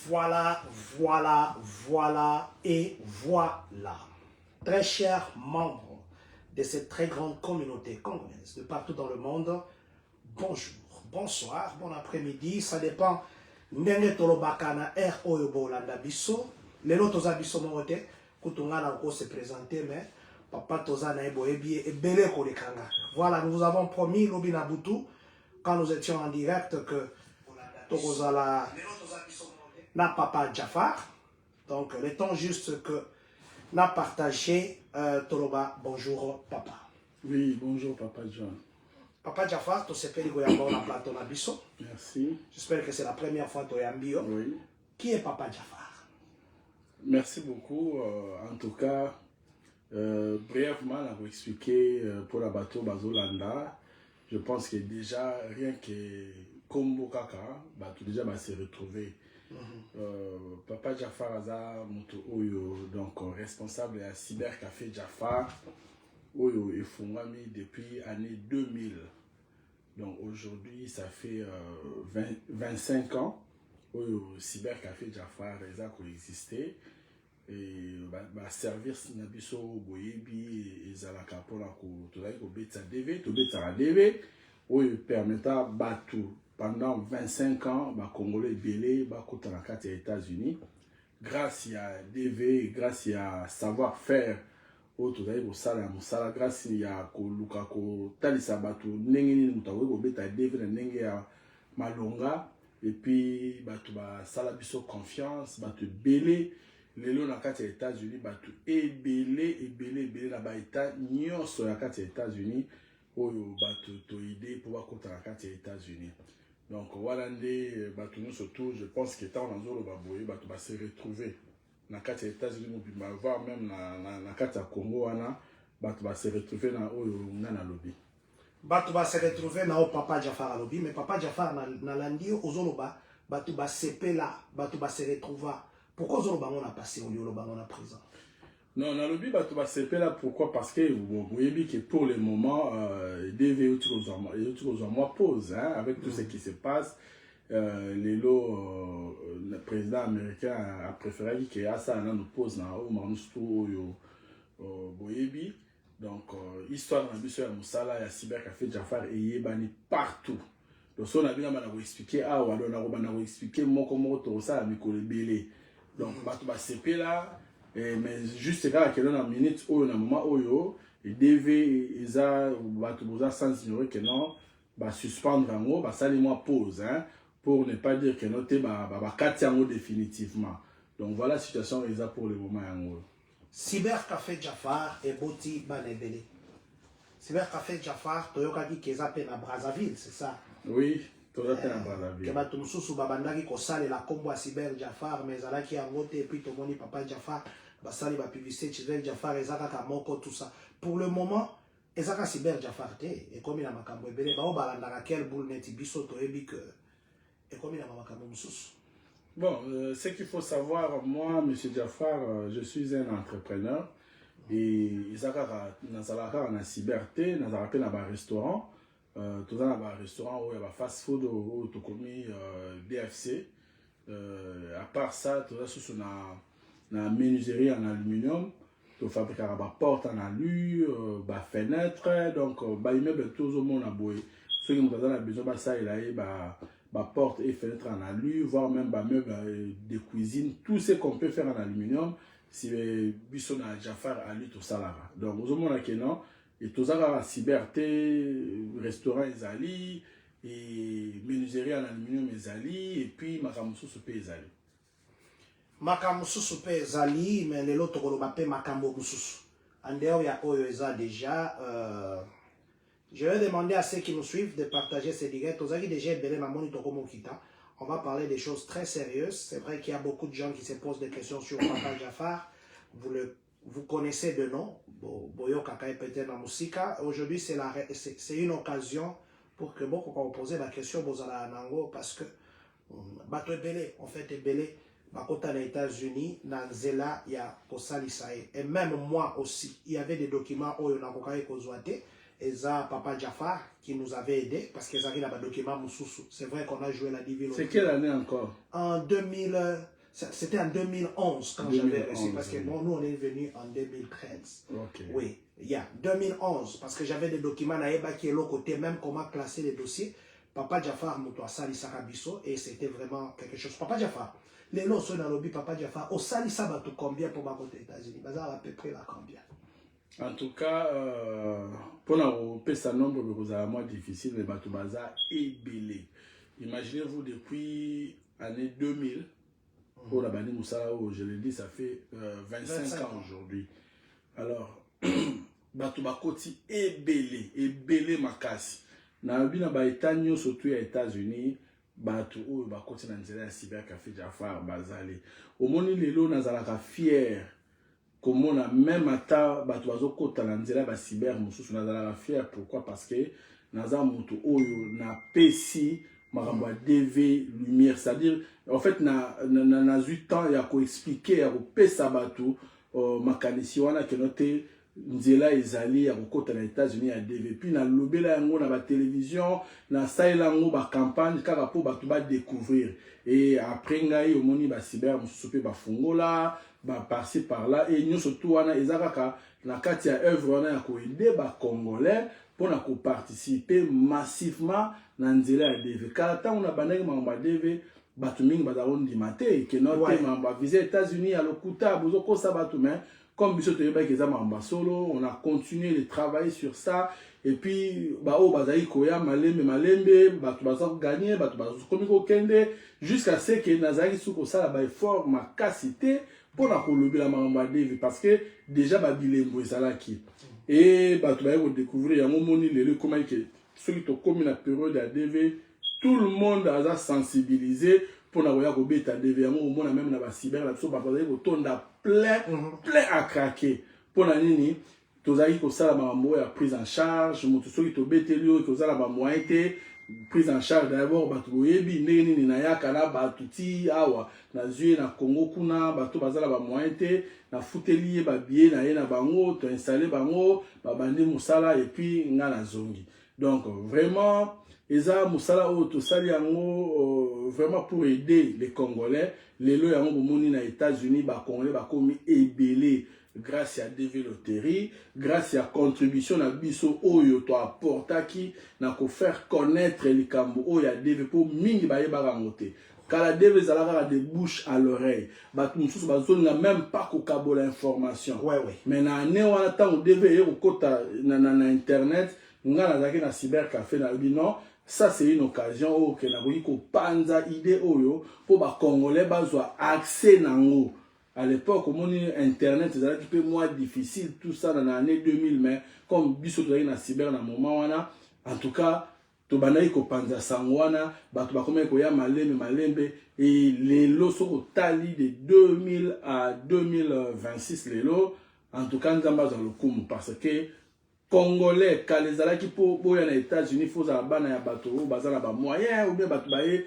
Voilà, voilà, voilà et voilà. Très chers membres de cette très grande communauté congolaise de partout dans le monde, bonjour, bonsoir, bon après-midi, ça dépend. Ndenge tolobaka na air oyo bolanda biso, lelo toza biso mote, kutunga na ko se présenter mais papa toza na eboyebi ebele kolekanga. Voilà, nous vous avons promis lobi na butu quand nous étions en direct que tokozala na papa Jafar. Donc le temps juste que n'a partagé Toloba. Bonjour papa. Oui, bonjour papa John. Papa Jafar, tu sais pas la plateau na biso. Merci. J'espère que c'est la première fois que tu es en bio. Oui. Qui est papa Jafar? Merci beaucoup. En tout cas, brièvement, on va expliquer pour la bateau Bazolanda. Je pense que déjà, rien que Kombo Kaka, tout déjà s'est retrouvé. Papa Jafar Aza Moto Oyo, donc responsable de la cybercafé Jafar, Oyo est fondé depuis l'année 2000. Donc aujourd'hui, ça fait 25 ans Oyo cybercafé Jafar a coexisté. Et service nabiso boyebi ezalaka pona ko tozali ko betsa DV oyo permettra batu pendant 25 ans ba congolais belé ba kota na kati ya États-Unis grâce à DV, grâce à savoir-faire oyo tozali ko sala musala, grâce ya ko luka ko talisa batu ndenge nini mutawe ko beta DV na ndenge ya malonga, et puis batu ba sala biso confiance batu belé. Lelo na kati ya États-Unis batu ebele na ba état nyonso na kati ya États-Unis oyo batu toide pour bakota na kati ya États-Unis. Donc voilà nde batu nyonso tout, je pense que tant na zolo baboye batu ba se retrouver na kati ya États-Unis mobimba, voire même na kati ya Congo wana batu ba se retrouver na oyo na lobby. Batu ba se retrouver na o papa Jafar lobby, mais papa Jafar na landi ozoloba batu ba sepela, batu ba se retrouver. Pourquoi on a passé au lieu de présent? Non, dans le but, c'est là pourquoi? Parce que vous voyez que pour le moment, DV moi pause, hein, avec tout ce qui se passe. Le président américain a préféré que Assa nous pose dans Boyebi. Donc, histoire de la Moussala et la cybercafé Jafar et Yébani partout. Donc, on a bien expliqué, on a expliqué comment ça a mis le belé. Donc, bah CP là, mais juste là, que dans la minute où on a un moment où il devait, ils ont sans ignorer que non, bah suspendre en haut, bah ça les mois pause, hein, pour ne pas dire que non, bah 4 ans définitivement. Donc voilà la situation ils ont pour le moment en haut. Cybercafé Jafar et Boti Banebele. Cybercafé Jafar, Toyoka dit qu'ils appellent à Brazzaville, c'est ça? Oui. Que bato mususu babandaki kosala la combo à Cyber Jafar mais alaki yangote et puis tomoni papa Jafar basali ba publicité Cyber Jafar ezaka ka moko tout ça. Pour le moment ezaka Cyber Jafar te et comme na makambo ebele ba obalanda quel boule neti biso to ebi que et comme na makambo mususu. Bon, ce qu'il faut savoir, moi monsieur Jafar, je suis un entrepreneur et ezaka na zalaka na cyberté na zalaka na ba restaurant. Tout dans un restaurant où il y a fast food où tu commis BFC. À part ça, tout ça sous na menuiserie en aluminium, tu fabriques des portes en alu, des fenêtres, donc immeuble tout le monde a beau. Ceux qui ont besoin de ça, il a porte et fenêtres en alu, voire même des meubles de cuisine, tout ce qu'on peut faire en aluminium, si bisson a Jafar alu tout ça là. Donc au monde là non. Et tout ça, la cyberté, restaurant Ezali, et menuiserie en aluminium Ezali, et puis Makamusu Soupe Ezali. Makamusu Soupe Ezali, mais les autres, on va Makambo Mususu. En dehors, il y a Oyo Eza déjà. Je vais demander à ceux qui nous suivent de partager ces directs. Ozali déjà belé Mamoni Tokomo Kita. On va parler des choses très sérieuses. C'est vrai qu'il y a beaucoup de gens qui se posent des questions sur Papa Jafar. Vous connaissez de nom, Boyo Kaka peut-être dans Musika. Aujourd'hui, c'est une occasion pour que beaucoup qu'on pose la question Bozala Nango parce que bateau belé, en fait, belé, bakota les États-Unis, Nanzela, il y a Kosali Sae. Et même moi aussi, il y avait des documents où on a Kozwate. et ça, Papa Jafar, qui nous avait aidés, parce qu'ils avaient un document Moussoussou. C'est vrai qu'on a joué la Divine. C'est quelle année encore? En 2000, c'était en 2011 quand j'avais reçu, parce que bon, nous on est venus en 2013. Okay. Oui, il y a 2011, parce que j'avais des documents à qui est l'autre côté, même comment classer les dossiers. Papa Jafar Moutoua Sali Sarabiso, et c'était vraiment quelque chose. Papa Jafar, les lots sont dans le lobby, Papa Jafar, au Sali Sabato, combien pour ma côté États-Unis? Bazar à peu près là, combien? En tout cas, pour nous, ce nombre de moins difficile, mais Batou Bazar est belé. Imaginez-vous depuis l'année 2000, pour la Bani Moussa, je l'ai dit, ça fait 25 ans aujourd'hui. Alors, Batou Bakoti est belé Makasi. Na bina ba etanyo surtout aux États-Unis, Batou ou Bakoti na nzela ya cybercafé Jafar Bazali. Omoni lelo nazalaka fier. Comme on a même ata Batou bazo kota na nzela ba cyber mususu nazalaka fier. Pourquoi? Parce que naza mutu oyo na pesi makambo ya DV lumière, c'est-à-dire en fait na 8 ans ya ko expliquer ya ko pesa Batou makanisi wana ke note nzela ezali ya kokota na États-Unis ya DV, puis na lobela yango na ba télévision na saela yango ba campagne kaka po bato ba découvrir. Et après ngai omoni ba cyber mususu pe ba fungola ba par-ci par-là, et nous surtout wana ezaka na kati ya œuvre wana ya ko aider ba congolais pour na ko participer massivement na nzela ya DV. Kala ta on a bandaki mamba DV bato mingi bazalo ndimate ke note mamba visa États-Unis ya lokuta bozo kosa bato mais comme Bissot Solo, on a continué de travailler sur ça. Et puis, Bazaï Koya, Malembe, Bazaï gagné, Bazaï jusqu'à ce que Nazari Souko Sala fort ma cassité pour la colober la Mamba Devi. Parce que déjà, Babilembo Salaki. Et Bazaï découvrir, il y a un moment où comment ceux qui ont commis la période à DV, tout le monde a sensibilisé pour la roya kobeta DV. Au moins, même dans la cyber, la personne va plein à craquer. Pour la nini, tozali ko sala mambo ya prise en charge, moto soki to betelio ko sala ba moite prise en charge d'abord batu boyebi ndenge nini na yaka na batu ti awa na zue na Congo kuna batu bazala ba moite na futeli ba billet na ye na bango to installer bango ba bandi musala et puis nga na zongi. Donc vraiment eza musala o to sali yango vraiment pour aider les Congolais. Les lois yango bomoni na États-Unis ba Congolais ba komi ebelé grâce à DV Loterie, grâce à contribution na biso oyo to apportaki na ko faire connaître les kambo oyo ya DV pour mingi ba yeba rangote. Kala DV zalaka de bouche à l'oreille. Ba mususu bazonga même pas ko kabola information. Mais na ne wana tango DV e ko kota na internet, nga na zaki na cybercafé na non. Ça, c'est une occasion où on a panza idée pour les Congolais avoir accès nango. À l'époque, au monde internet, c'est un peu moins difficile, tout ça dans l'année 2000, mais comme biso to na cyber na moment wana, en tout cas, to banayi ko panza sangwana, bato ba komé ko ya malembe et les lots sont au tali de 2000 à 2026 les lots. En tout cas, nzamba za lokumu parce que Congolais, quand les alaki pour les États-Unis, il faut avoir ya bato, bazala ba moyen ou bien bato baye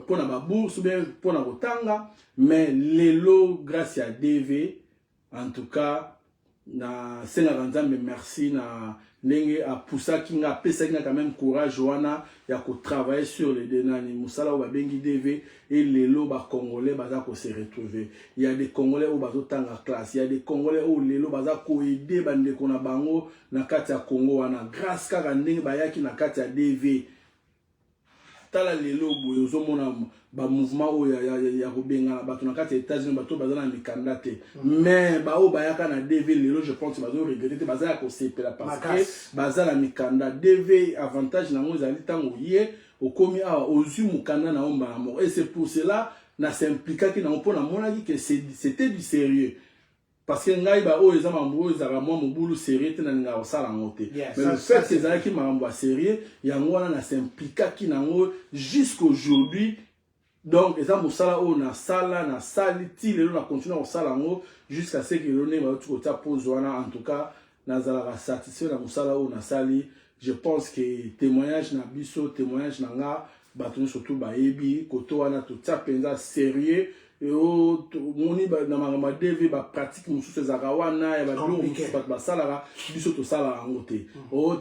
pour na ba bourse ou bien pour na botanga, mais les lots grâce à DV, en tout cas na senga mais merci na ndenge a poussa kinga pesa kinga quand même courage wana ya ko travailler sur les denani musala ou ba bengi DV et les lots ba Congolais baza ko se retrouver. Il y a des Congolais où bazo tanga classe, il y a des Congolais où les lots baza ko aider bande ko na bango na kati ya Congo wana grâce kaka ndenge bayaki na kati ya DV. Tala lelo boyo zomona ba mouvement o ya kobenga bato na kati ya États-Unis bato bazana mikanda te mais ba o bayaka na DV lelo je pense bazo regretter bazala ko sepela parce que bazala mikanda DV avantage na ngo ezali tango ye okomi awa ozu mukanda na omba na et c'est pour cela na s'impliquer ki na mpona monaki que c'était du sérieux. Parce que ngai ba o eza mambo ezaka mwa mobulu sérieux te na nga osala ngote. Mais le fait que ezalaki mambo sérieux yango wana na s'impliquer ki nango jusqu'aujourd'hui. Donc eza mosala o na sali ti lelo na continuer osala ngo jusqu'à ce que l'on ait ba tu kota pose wana. En tout cas nazala satisfait na mosala o na sali. Je pense que témoignage na biso témoignage na nga bato surtout ba yebi koto wana to tsa penza sérieux moni na makambo DV ba pratique mosusu ezaka wana ya babilo mosusu bato basalaka biso tosala yango te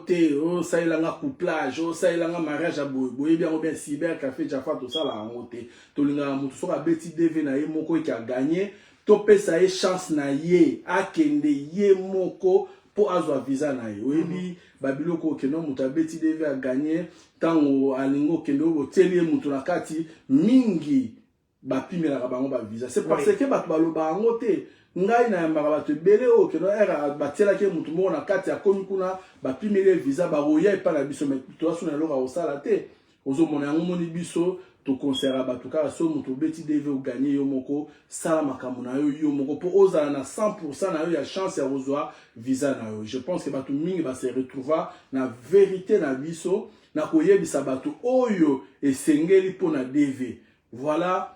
te osalelanga couplage osalelanga mariage ya boye biango bien cyber café Jafar tosala yango te tolingaka motu soki abeti DV na ye moko eki aganye topesa ye chance na ye akende ye moko po azwa visa na ye oyebi babiloko okende moto abeti DV aganye ntango alingi okende otieli ye moto na kati mingi bapimelaka bango ba visa c'est parce que bato baloba yango te ngai na yambaka bato ebele oyo okende era batielaki ye moto moko na kati akomi kuna bapimeli ye visa baroya epai na biso mais toasuna eloko akosala te ozomona yango moni biso tokonsera bato kaka so moto obeti DV oganye yo moko sala makambo na yo moko po ozala na 100% na yo ya chance ya kozwa visa na yo. Je pense que bato mingi base retrouva na vérité na biso na koyebisa bato oyo esengeli po na DV. Voilà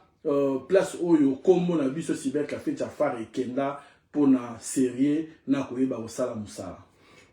place oyo kombo na biso cyber café Jafar ekenda po na sérieux na koyeba kosala musala.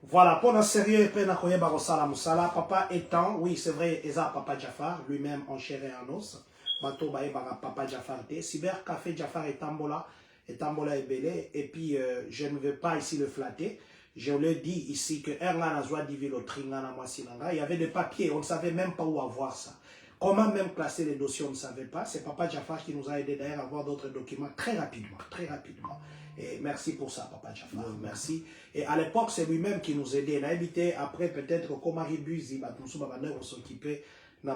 Voilà, pour le sérieux, papa étant, oui, c'est vrai, Eza Papa Jafar, lui-même en chair et en os. Bato Baïbara Papa Jafar, Cyber Café Jafar et Tambola est belé. Et puis, je ne veux pas ici le flatter. Je le dis ici que Erlan Azwa Divilo Tringana Mwasinanga, il y avait des papiers, on ne savait même pas où avoir ça. Comment même classer les dossiers, on ne savait pas. C'est Papa Jafar qui nous a aidé d'ailleurs à avoir d'autres documents très rapidement, très rapidement. Et merci pour ça, Papa Jafar. Merci. Et à l'époque, c'est lui-même qui nous aidait. On a évité après peut-être comment Ribuzi, on s'occupait. Non,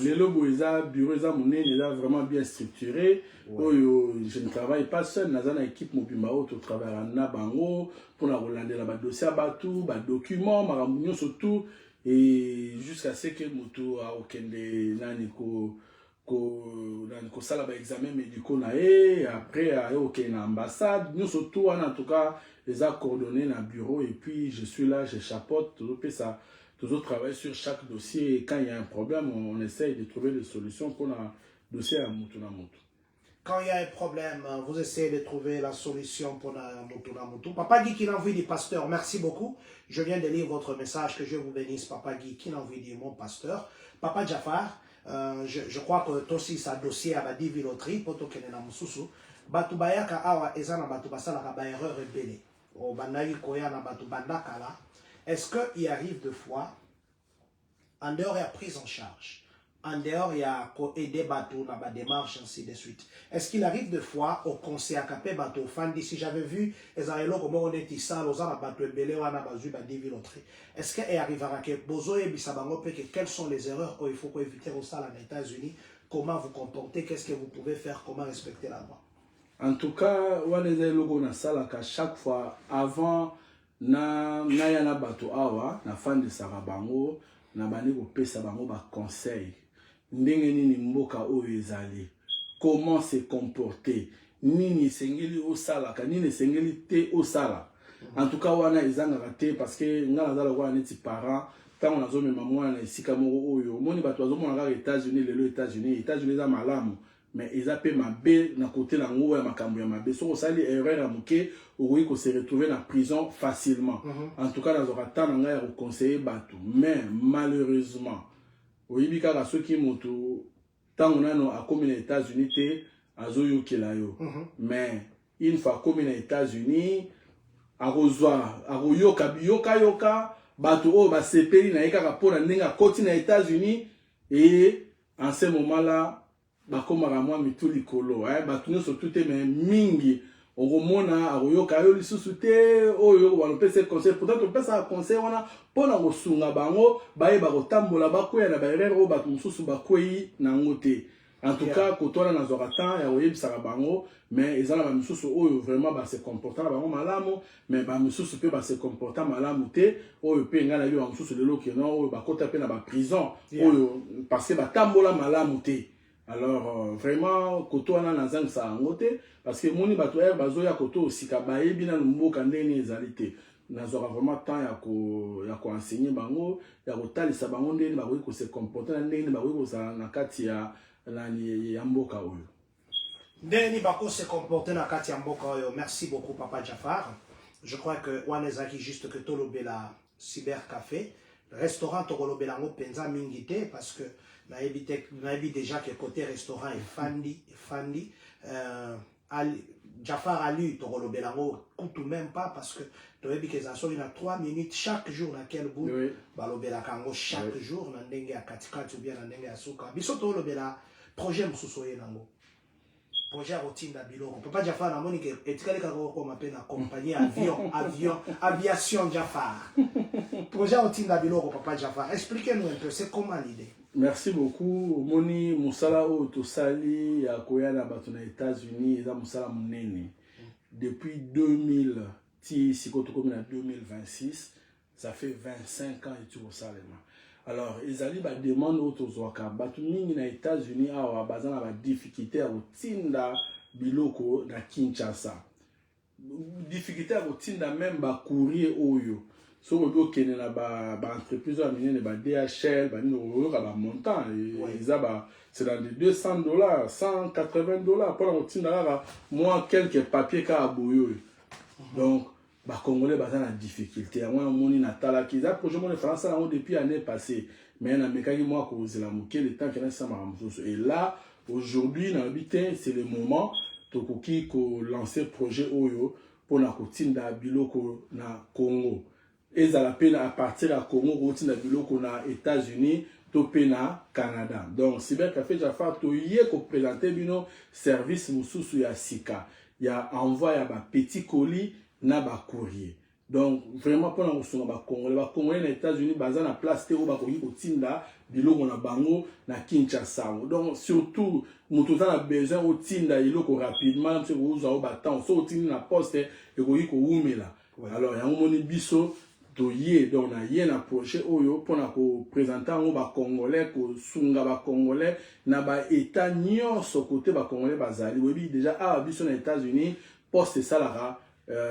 les lobos, le bureau est vraiment bien structuré. Je ne travaille pas seul. Dans une équipe, je travaille en Nabango pour relancer les dossiers, les documents, surtout. Et jusqu'à ce que Moto a aucun de ko sala ba examen médicaux na e après a aucun ambassade nous surtout en tout cas les a coordonnés dans le bureau et puis je suis là je chapeaute toujours travailler sur chaque dossier et quand il y a un problème on essaye de trouver des solutions pour un dossier à Moto na Moto. Quand il y a un problème, vous essayez de trouver la solution pour Moto. Papa Guy qui l'envoie du pasteur, merci beaucoup. Je viens de lire votre message, que Dieu vous bénisse, Papa Guy qui l'envoie du mon pasteur. Papa Jafar, je crois que toi aussi, ça dossier à la diviloterie, pour toi qui est dans mon sous-sous. Batu bayaka awa ezana batu basala ka ba erreur rebelle. O banagi koya na batu bandakala. Est-ce qu'il arrive de fois, en dehors il y a prise en charge, en dehors, il y a aider bateau dans la démarche, ainsi de suite. Est-ce qu'il arrive de fois au conseil à capé bateau fan d'ici j'avais vu les aélos comme on est ici, aux ans bateau belé ou à bazu badivi l'autre. Est-ce qu'il arrivera que bozo et bisabango que quelles sont les erreurs où il faut éviter au salle aux États-Unis, comment vous comporter, qu'est-ce que vous pouvez faire, comment respecter la loi? En tout cas, on est logo na salle à chaque fois avant na yana bateau awa na fan de sarabango na bani ko pesa bango ba conseil. Ndenge nini mboka oyo ezali comment se comporter nini sengeli osalaka nini sengeli te osala en tout cas wana ezangaka te parce que nga nazala kwa neti parent tant on azomema mwana na esika moko oyo moni bato azomona kaka États-Unis lelo États-Unis eza malamu mais eza pe mabe na côté na ngo ya makambo ya mabe so osali erreur ya moke okoki ko se retrouver na prison facilement en tout cas nazaka tant na nga ya conseiller bato mais malheureusement oyibi kaka soki moto tango nano akomi na États-Unis te azoyokela yo mais une fois akomi na États-Unis akoyoka biyoka bato oyo basepeli na ye kaka mpona ndenge akoti na États-Unis et en ce moment là bakomaka mwa mitu likolo bato nyonso tu te mais mingi okomona akoyoka yo lisusu te oyo banopesa conseil pourtant topesaka conseil wana mpona kosunga bango bayeba kotambola bakwea na baerreur oyo bato mosusu bakwei nango te en tout cas kotwana nazwaka temps ya koyebisaka bango mais eza na bamisusu oyo vraiment base comporta na bango malamu mais bamisusu mpe base comporta malamu te oyo mpe ngai nayebi bamosusu lelo keno oyo bakota mpe na baprison oyo parce que batambola malamu te. Alors vraiment koto wana nazangisa yango te parce que moni bato ya bazoya koto osika bayebi na mboka ndenge ezali te nazwaka vraiment temps ya ko enseigner bango ya kotalisa bango ndenge bakoki ko se comporter na ndenge bakoki kozala na kati ya mboka oyo ndenge bako se comporter na kati ya mboka oyo. Merci beaucoup Papa Jafar. Je crois que wanezaki juste que tolobela cyber café restaurant tolobela ngo penza mingi te parce que nayebi déjà que côté restaurant efandi Jafar Ali tokolobelango kutu même pas parce que toyebi que ça sonne 3 minutes chaque jour na quel bout balobelaka ngo chaque jour na ndenge ya katikati ou bien na ndenge ya suka biso tolobela projet mosusu oye nango projet rotinda biloko papa Jafar na moni que etikali ka ko mape na compagnie aviation Jafar projet rotinda biloko papa Jafar expliquez-nous un peu c'est comment l'idée. Merci beaucoup. Moni Moussala Otosali ya koya na bato na États-Unis eza Moussala munene. Depuis 2000 ti sikoto comme na 2026, ça fait 25 ans et tout ça. Alors, ezali ba demande otozwaka bato mingi na États-Unis awa bazana ba difficulté à otinda biloko na Kinshasa. Difficulté à otinda même ba courrier oyo. So on doit qu'il y a ba entreprise à miner ba DHL ba nous ba montant c'est dans les $200 $180 pour on tient moins quelques papiers qu'à boyo donc ba congolais ba dans difficulté à moi moni natala qui za projet mon français là depuis année passée mais na mekaki moi cause la moké le temps qu'il ça m'a et là aujourd'hui dans habitin c'est le moment tokoki ko lancer projet oyo pour na kotinda biloko na Congo. Et ça la peine à partir à Congo, routine à biloko na États-Unis, topé na Canada. Donc, Cybercafé Jafar, to yé ko présenter bino service mususu ya sika. Ya envoyé ba petit colis na ba courrier. Donc, vraiment pour na musunga ba Congolais na États-Unis, baza na place te o ba koki ko tinda biloko na bango na Kinshasa. Donc, surtout, mutuza na besoin o tinda iloko rapidement, c'est ko uza o ba temps, so o tinda na poste e ko yi ko umela. Alors, ya moni biso doye donc na yé na projet oyo pour na ko présenter ngo ba congolais ko sunga ba congolais na ba état nyonso côté ba congolais bazali oui déjà à biso na États-Unis poste ça là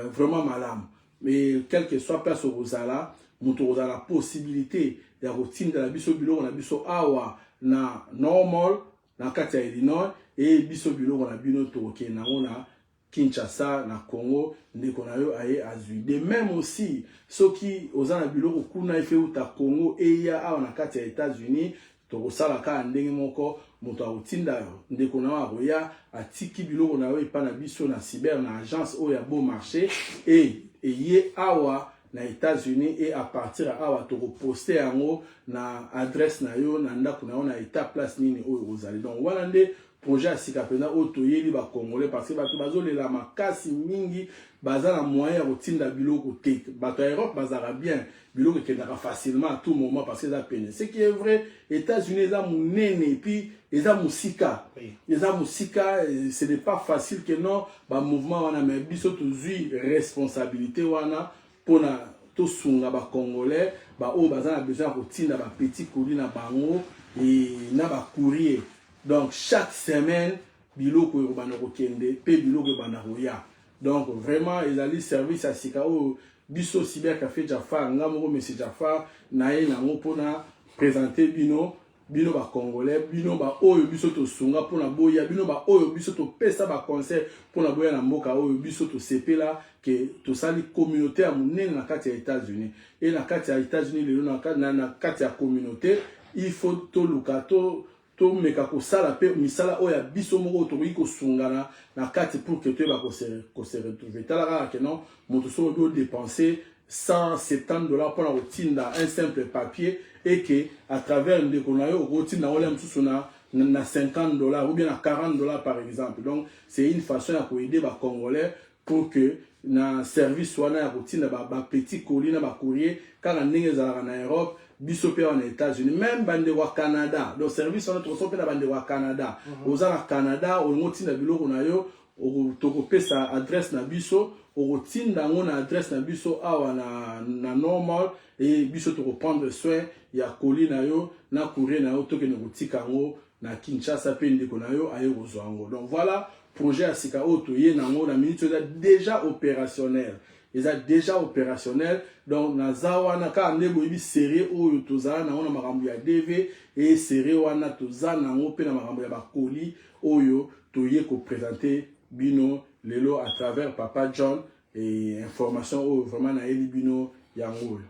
vraiment malam mais quel que soit place au zala muto za la possibilité ya routine de la biso biloko na biso awa na normal na kati ya Illinois et biso biloko na bino to ke na ona Kinshasa na Congo ndeko na yo aye azui de même aussi soki ozana biloko kuna ife uta Congo et ya awa na kati ya États-Unis to kosala ka ndenge moko moto akotinda yo ndeko na yo ya atiki biloko na yo epa na biso na cyber na agence oyo ya bon marché et ye awa na États-Unis et à partir à awa to poster yango na adresse na yo na ndako na yo na état place nini oyo ozali donc wana nde projet à Sikapena otoyeli ba congolais parce que bato bazolela makasi mingi baza na moyen ya kotinda biloko te bato ya Europe bazara bien biloko kendaka facilement à tout moment parce que ça peine ce qui est vrai États-Unis eza munene et puis eza musika ce n'est pas facile que non ba mouvement wana mais biso tozui responsabilité wana pona to sunga ba congolais ba o baza na besoin kotinda ba petit colis na bango et na ba courrier. Donc chaque semaine biloko yobana kokende pe biloko yobana roya. Donc vraiment ils allaient service à Sikao biso Cybercafé Jafar ngamoko monsieur Jafar naye nango pona présenter bino ba congolais bino ba oyo biso to sunga pona boya bino ba oyo biso to pesa ba concert pona boya na mboka oyo biso to sepela que to sali communauté ya munene na kati ya États-Unis et na kati ya États-Unis lelo na kati ya communauté il faut to lukato to meka ko sala pe misala oya biso moko to ko sungana na kati pour que tu va ko se retrouver tala que non moto so do dépenser $170 pour la rotinda un simple papier et que à travers de konayo rotinda on l'aime sous na $50 ou bien à $40 par exemple. Donc c'est une façon à aider les Congolais pour que na service wana ya rotinda ba petit colis na ba courrier quand on est en Europe biso pe en États-Unis même bande wa Canada donc service on notre sope na bande wa Canada oza na Canada o ngotinda biloko na yo o tokopesa adresse na biso o tinda ngona adresse na biso awa na normal et biso to prendre soin ya colis na yo na courrier na yo to ke no tika ngo na Kinshasa pe ndeko na yo aye kozwango. Donc voilà projet à Sikao to ye nango na minute déjà opérationnel. Ils sont déjà opérationnels. Donc, nazawa naka ndebo ibi série oyo tozana na ona makambo ya DV et série wana tozana ngo pe na makambo ya bakoli oyo toye ko présenter bino lelo à travers Papa John et information oyo vraiment na eli bino yango.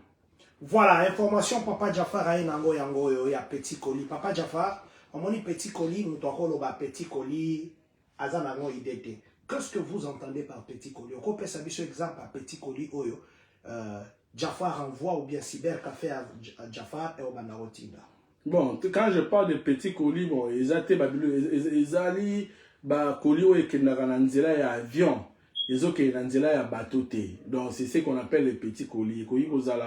Voilà, information Papa Jafar a nango yango yo ya petit colis. Papa Jafar, on moni petit colis, nous t'en ba petit colis, azanango idete. Qu'est-ce que vous entendez par petit colis? On peut savoir ce exemple à petit colis oyo. Jafar envoie ou bien Cyber Café à Jafar et au Banarotinda. Bon, quand je parle de petit colis, bon, ils allaient colis où ils y a avion, ils ont un bateau. Donc c'est ce qu'on appelle les petits colis. Colis vous avez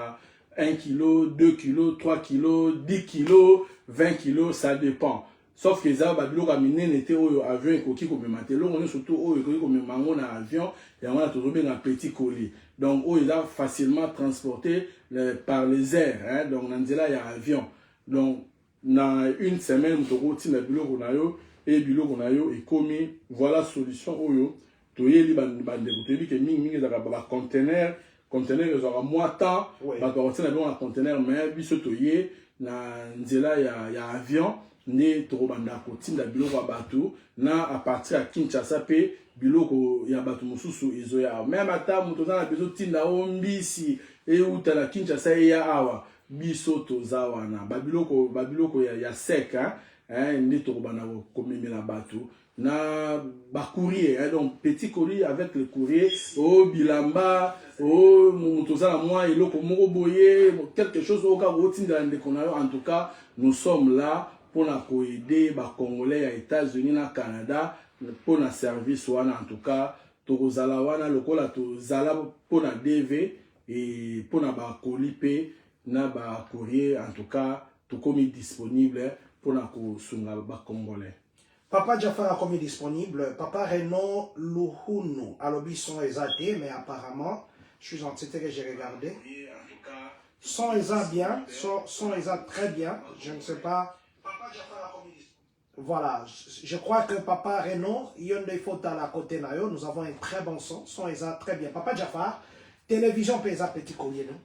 1 kg, 2 kg, 3 kg, 10 kg, 20 kg, ça dépend. Sauf que les avions étaient au avion et coquille comme maté. Là, on est surtout au comme mango dans l'avion et on a toujours bien un petit colis. Donc, ils ont facilement transporté par les airs. Hein? Donc, dans là, il y a un avion. Donc, dans une semaine, on a le bureau et le bureau et comme voilà la solution. Tu as des conteneurs. Conteneur ils aura moins temps ba ko tina bien un conteneur mais biso toyé na nzela ya avion ne to banda ko tinda biloko bateau na à partir à Kinshasa pe biloko ya bateau mususu izoya même ata muto na biso tinda ombisi e uta la Kinshasa ya awa biso tozawa na ba biloko ya sec hein ne to banda ko memela bateau na ba courrier hein, donc petit courrier avec le courrier au bilamba au motoza moi et loko moko boye quelque chose au cas où en tout cas nous sommes là pour aider ba congolais à États-Unis na Canada pour na service wana en tout cas tozala wana lokola tozala pour na DV et pour na ba colis na ba courrier en tout cas tout comme disponible pour na ko sunga ba congolais. Papa Jafar a commis disponible. Papa Renaud Luhunu. Alors, ils sont exaltés, mais apparemment, je suis en train que j'ai regardé. Sont exacts bien, sont exacts très bien. Je ne sais pas. Papa Jafar a commis disponible. Voilà, je crois que Papa Renaud, il y a des photos à la côté nayo. Nous avons un très bon son. Sont exacts très bien. Papa Jafar, télévision pèse petit collier, non?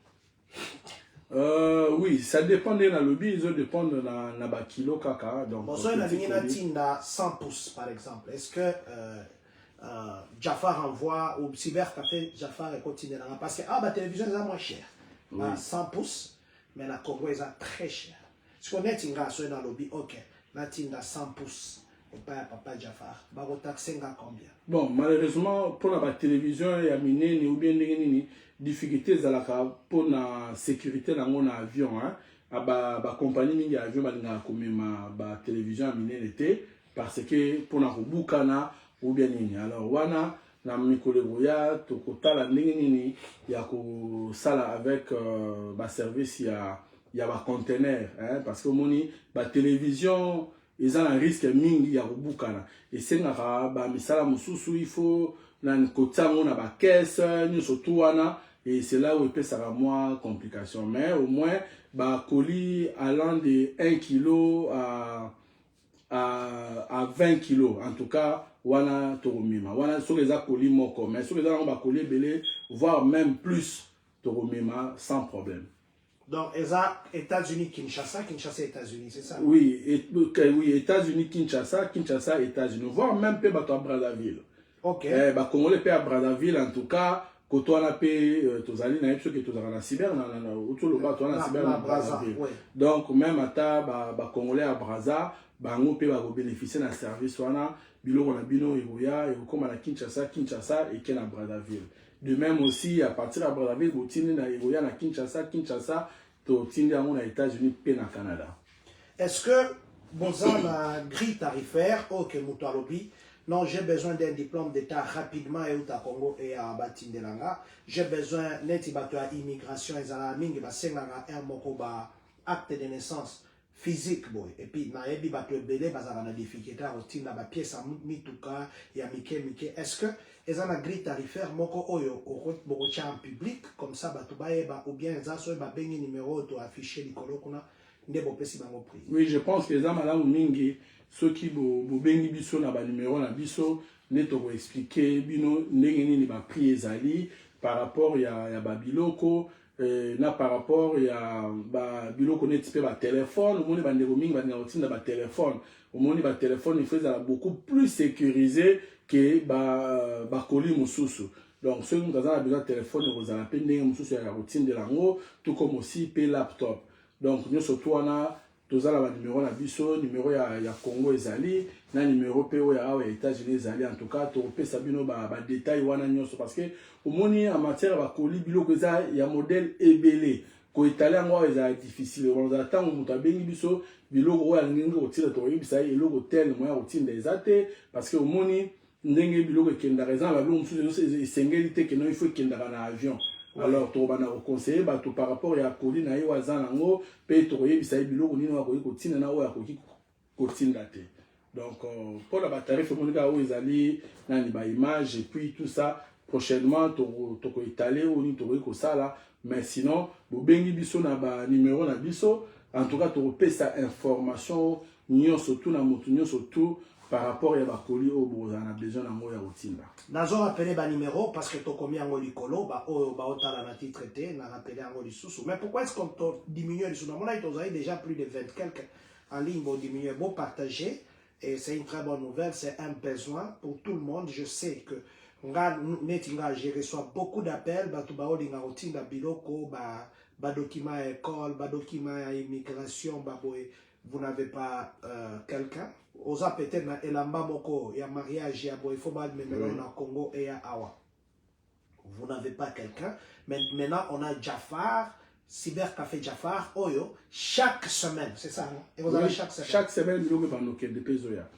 Oui, ça dépend de la lobby, ils dépendent de la kilo kaka. Donc, bon, soit il y a 100 pouces par exemple. Est-ce que Jafar envoie ou Cyber Café Jafar et continue là? Parce que la télévision est moins chère. Oui. 100 pouces, mais la Congo est très chère. Si on est dans le lobby, ok, la tinda 100 pouces. Papa Jafar, combien? Bon, malheureusement, pour la télévision, il y a miné ou bien difficultés pour la sécurité dans mon avion. La compagnie mingi avion comme ma télévision a miné l'été parce que pour la bukana ou bien nini. Alors wana na mikolegoya to kota la nini ya ko sala avec ba service ya ba conteneur parce que moni ba télévision ils ont un risque mingi ya bukana et c'est na ba misala mususu il faut na kota na ba caisse ni surtout wana. Et c'est là où il peut avoir moins complications. Mais au moins, bah, colis allant de 1 kg à 20 kg. En tout cas, wana toromima. Wana sur les colis moko. Mais sur les autres colis belé, voire même plus toromima sans problème. Donc, États-Unis, Kinshasa, Kinshasa, États-Unis, c'est ça? Oui, oui, États-Unis, Kinshasa, Kinshasa, États-Unis. Voire même peu à Brazzaville. Ok. Bah, Congolais peut à Brazzaville, en tout cas. Quand on a payé, tozali na epso que tozala na cyber na autour le bas na cyber na Brazzaville. Donc même ata ba congolais à Brazza, bango pe ba bénéficier na service wana biloko na bino eroya et comme na Kinshasa et ken na Brazzaville. De même aussi à partir de Brazzaville botini na eroya na Kinshasa to tindi na États-Unis pe na Canada. Est-ce que bonza na grille tarifaire OK mutalobi? Non, j'ai besoin d'un diplôme d'État rapidement et au Congo et à Batindelanga. J'ai besoin d'un immigration et à mingi basenga un moko ba acte de naissance physique boy. Et puis na ebi bato belé bazala na difficulté au tinda ba pièce mituka ya mike. Est-ce que ils ont la grille tarifaire moko oyo au en public comme ça bato ba ou bien ça soit ba bengi numéro to afficher likolo kuna ndebo pesi bango prix. Oui, je pense que les amala mingi ceux qui bengi biso na ba numéro na biso neto ko expliquer bino ndenge nini ba prix ezali par rapport ya ba biloko na par rapport ya ba biloko neti pe ba téléphone au monde ba ndeko mingi ba na ba téléphone au monde ba téléphone il faut beaucoup plus sécurisé que ba colis mususu. Donc, ceux qui ont besoin de téléphone, vous avez appelé sur la routine de l'ango, tout comme aussi les laptop. Donc, nous surtout on a tous les numéros na biso, numéro ya Congo ezali, na numéro PO ya États-Unis ezali. En tout cas, tu peux savoir ba détails wana nyonso parce que au moni en matière ba colis biloko eza ya modèle ebelé. Ko italien ngo eza difficile. On attend mutu abengi biso biloko oya ngingo otila to yebisa eloko tel moya otinde ezate parce que au moni ndenge biloko ekenda raison ba biloko mususu esengeli te que non il faut kenda na avion. Alors, tu vas conseiller par rapport à Koli na yo azanango pe to yebisa biloko nini wa ko tina na o ya ko tinda te. Donc pour la tarif monika o ezali na ni ba image et puis tout ça prochainement to ko étaler ou ni to ko sala mais sinon bo bengi biso na ba numéro na biso en tout cas to pesa information nyonso tout na motu nyonso tout par rapport à bakoli au boza na besoin nango ya routine. Nazo rappeler ba numéro parce que to komi yango likolo ba otala na titre te na rappeler yango lisusu. Mais pourquoi est-ce qu'on diminue lisusu? Na mona ils déjà plus de 20 quelques en ligne bon diminuer bon partager et c'est une très bonne nouvelle, c'est un besoin pour tout le monde. Je sais que je reçois beaucoup d'appels ba to ba olinga routine da biloko ba document école, ba document immigration ba boy vous n'avez pas quelqu'un osa peut-être na elamba moko ya mariage ya boy faut ba memelo na Congo et ya awa vous n'avez pas quelqu'un mais maintenant on a Jafar Cybercafé Jafar Oyo chaque semaine c'est ça non? Et vous avez chaque semaine biloko ba noke de peso ya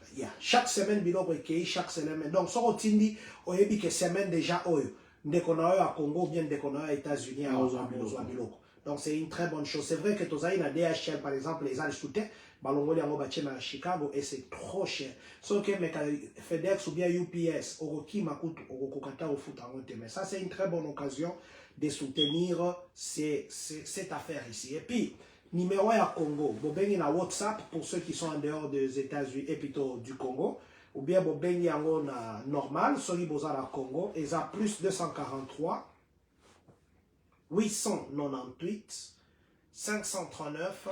chaque semaine biloko ekei chaque semaine donc so otindi oyebi que semaine déjà Oyo ndeko na oyo à Congo bien ndeko na oyo à États-Unis à biloko. Donc c'est une très bonne chose. C'est vrai que Tozaï na DHL par exemple les âges soutien balongoli yango batie na Chicago et c'est trop cher. Sauf que FedEx ou bien UPS oroki makutu orokokata au foot en mais ça c'est une très bonne occasion de soutenir cette affaire ici. Et puis numéro à Congo, bobengi na WhatsApp pour ceux qui sont en dehors des États-Unis et plutôt du Congo ou bien bobengi yango na normal soli bozala Congo et ça plus 243 898 539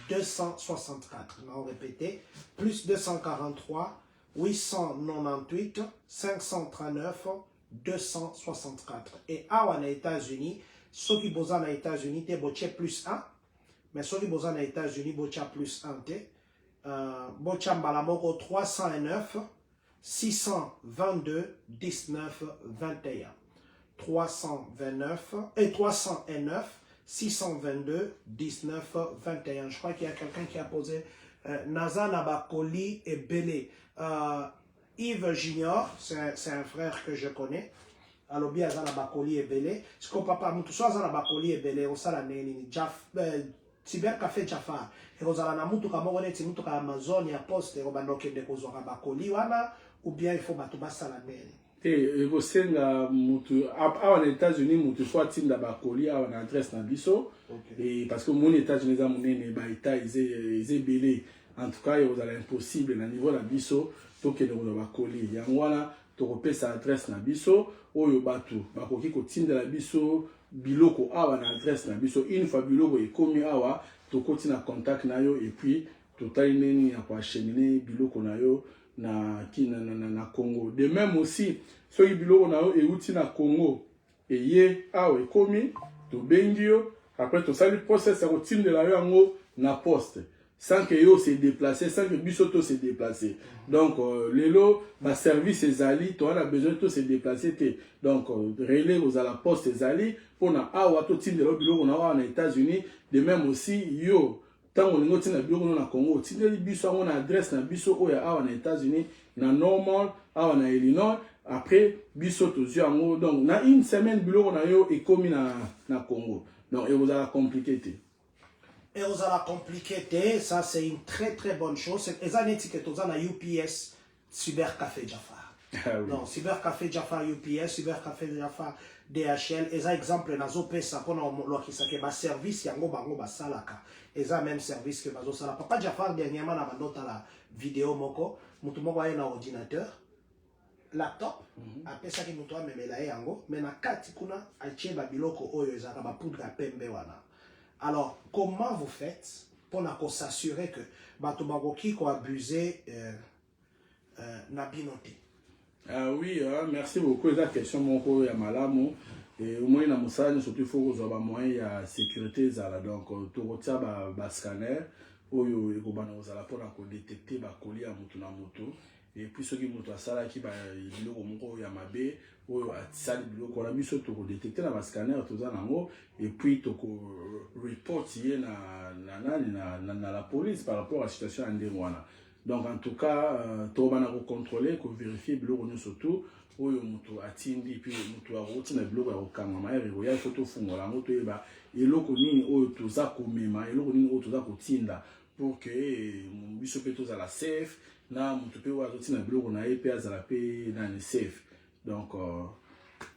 264. On va répéter. Plus 243 898 539 264. Et à aux États-Unis, ceux qui bossent aux États-Unis, c'est boché plus 1. Mais ceux qui bossent aux États-Unis, boché plus 1. Boché Mbalamoko 309 622 19 21. 309 622 19 21. Je crois qu'il y a quelqu'un qui a posé Naza Nabakoli et Belé. Yves Junior, c'est un frère que je connais. Alors bien Naza Nabakoli et Belé. Ce qu'on papa tout ça Naza Nabakoli et Belé au salaneni Cybercafé Jafar. Et aux alanamutu kamorone timutu ka Amazon ya poste robanoke de kozora bakoli wana ou bien il faut batuba salaneni. Et vous aux États-Unis, mutu soit tinda bakoli à une adresse na biso et parce que mon États-Unis a mon état ils belé en tout cas vous allez impossible na niveau la biso to que le bakoli yangwana to repé sa adresse na biso oyo batu bakoki ko tinda la biso biloko awa na adresse na biso une fois biloko e komi awa to koti na contact na yo et puis total neni ya kwa cheminer biloko na yo na Congo. De même aussi, ceux qui biloko na yo et outi na Congo et ye awe komi to bengio après to sali process à routine de la yo ango na poste sans que yo se déplacer sans que bisoto se déplacer. Donc lelo ba service ezali to a besoin de se déplacer te. Donc relais aux à la poste ezali pour na awa to tinde lo biloko na wa na États-Unis. De même aussi yo tant on est na biloko na Congo tindeli biso on a adresse na biso oya awa na États-Unis na normal awa na Illinois après biso to yango donc na une semaine biloko na yo et comme na Congo donc et vous allez compliquer et vous allez compliquer ça c'est une très très bonne chose c'est les que tu as na UPS Cybercafé Jafar donc Cybercafé Jafar UPS Cybercafé Jafar DHL et ça exemple na zo pesa pona lo ki sake ba service yango bango ba salaka et ça même service que bazo sala papa Jafar dernièrement na bandota la vidéo moko mutu moko aye na ordinateur laptop après ça ki mutu amemela yango mais na kati kuna atie ba biloko oyo ezaka ba poudre ya pembe wana. Alors comment vous faites pour s'assurer que bato bakoki ko abuser na binoté? Ah oui, merci beaucoup. La question mon ya malamu et au moins na musala surtout il faut que moyen de sécurité zala donc to rotia ba scanner oyo e ko bana ozala pour na ko détecter ba colis à mutu na moto et puis ceux qui mutu asala ki ba biloko moko ya mabe oyo atisali biloko na biso to ko détecter na ba scanner to za nango et puis to ko report ye na la police par rapport à la situation en ndengwana. Donc en tout cas, tout le monde contrôler, vérifier biloko surtout oyo mutu atindi puis mutu aroti na biloko ya kokanga mayere ya photo fungola moto eba eloko nini oyo toza komema eloko nini oyo toza kotinda pour que biso pe toza la safe na mutu pe wa totina biloko na ye pe azala pe na ni safe. Donc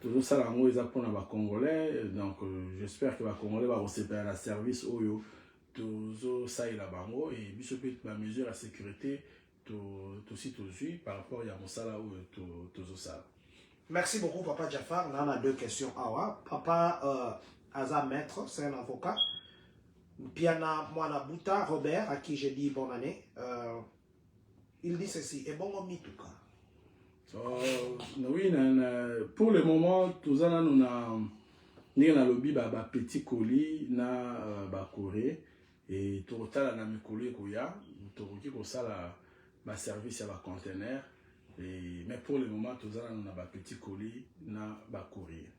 toujours ça la ngo eza pona ba congolais donc j'espère que ba congolais va recevoir la service oyo tozo saïla bango et biso pe ba mesure à sécurité aussi par rapport à mosala ou tozo sala. Merci beaucoup Papa Jafar. Là on a deux questions. Papa Aza Maître, c'est un avocat. Piana Moana Bouta Robert, à qui j'ai dit bonne année. Il dit ceci, et bon mituka. Oui, pour le moment, tous en nous na lobby ba petit colis na ba Corée et tout total na mi colis koya, tout ko sala ba service à ba conteneur et mais pour le moment tous en nous na ba petit colis na ba Corée.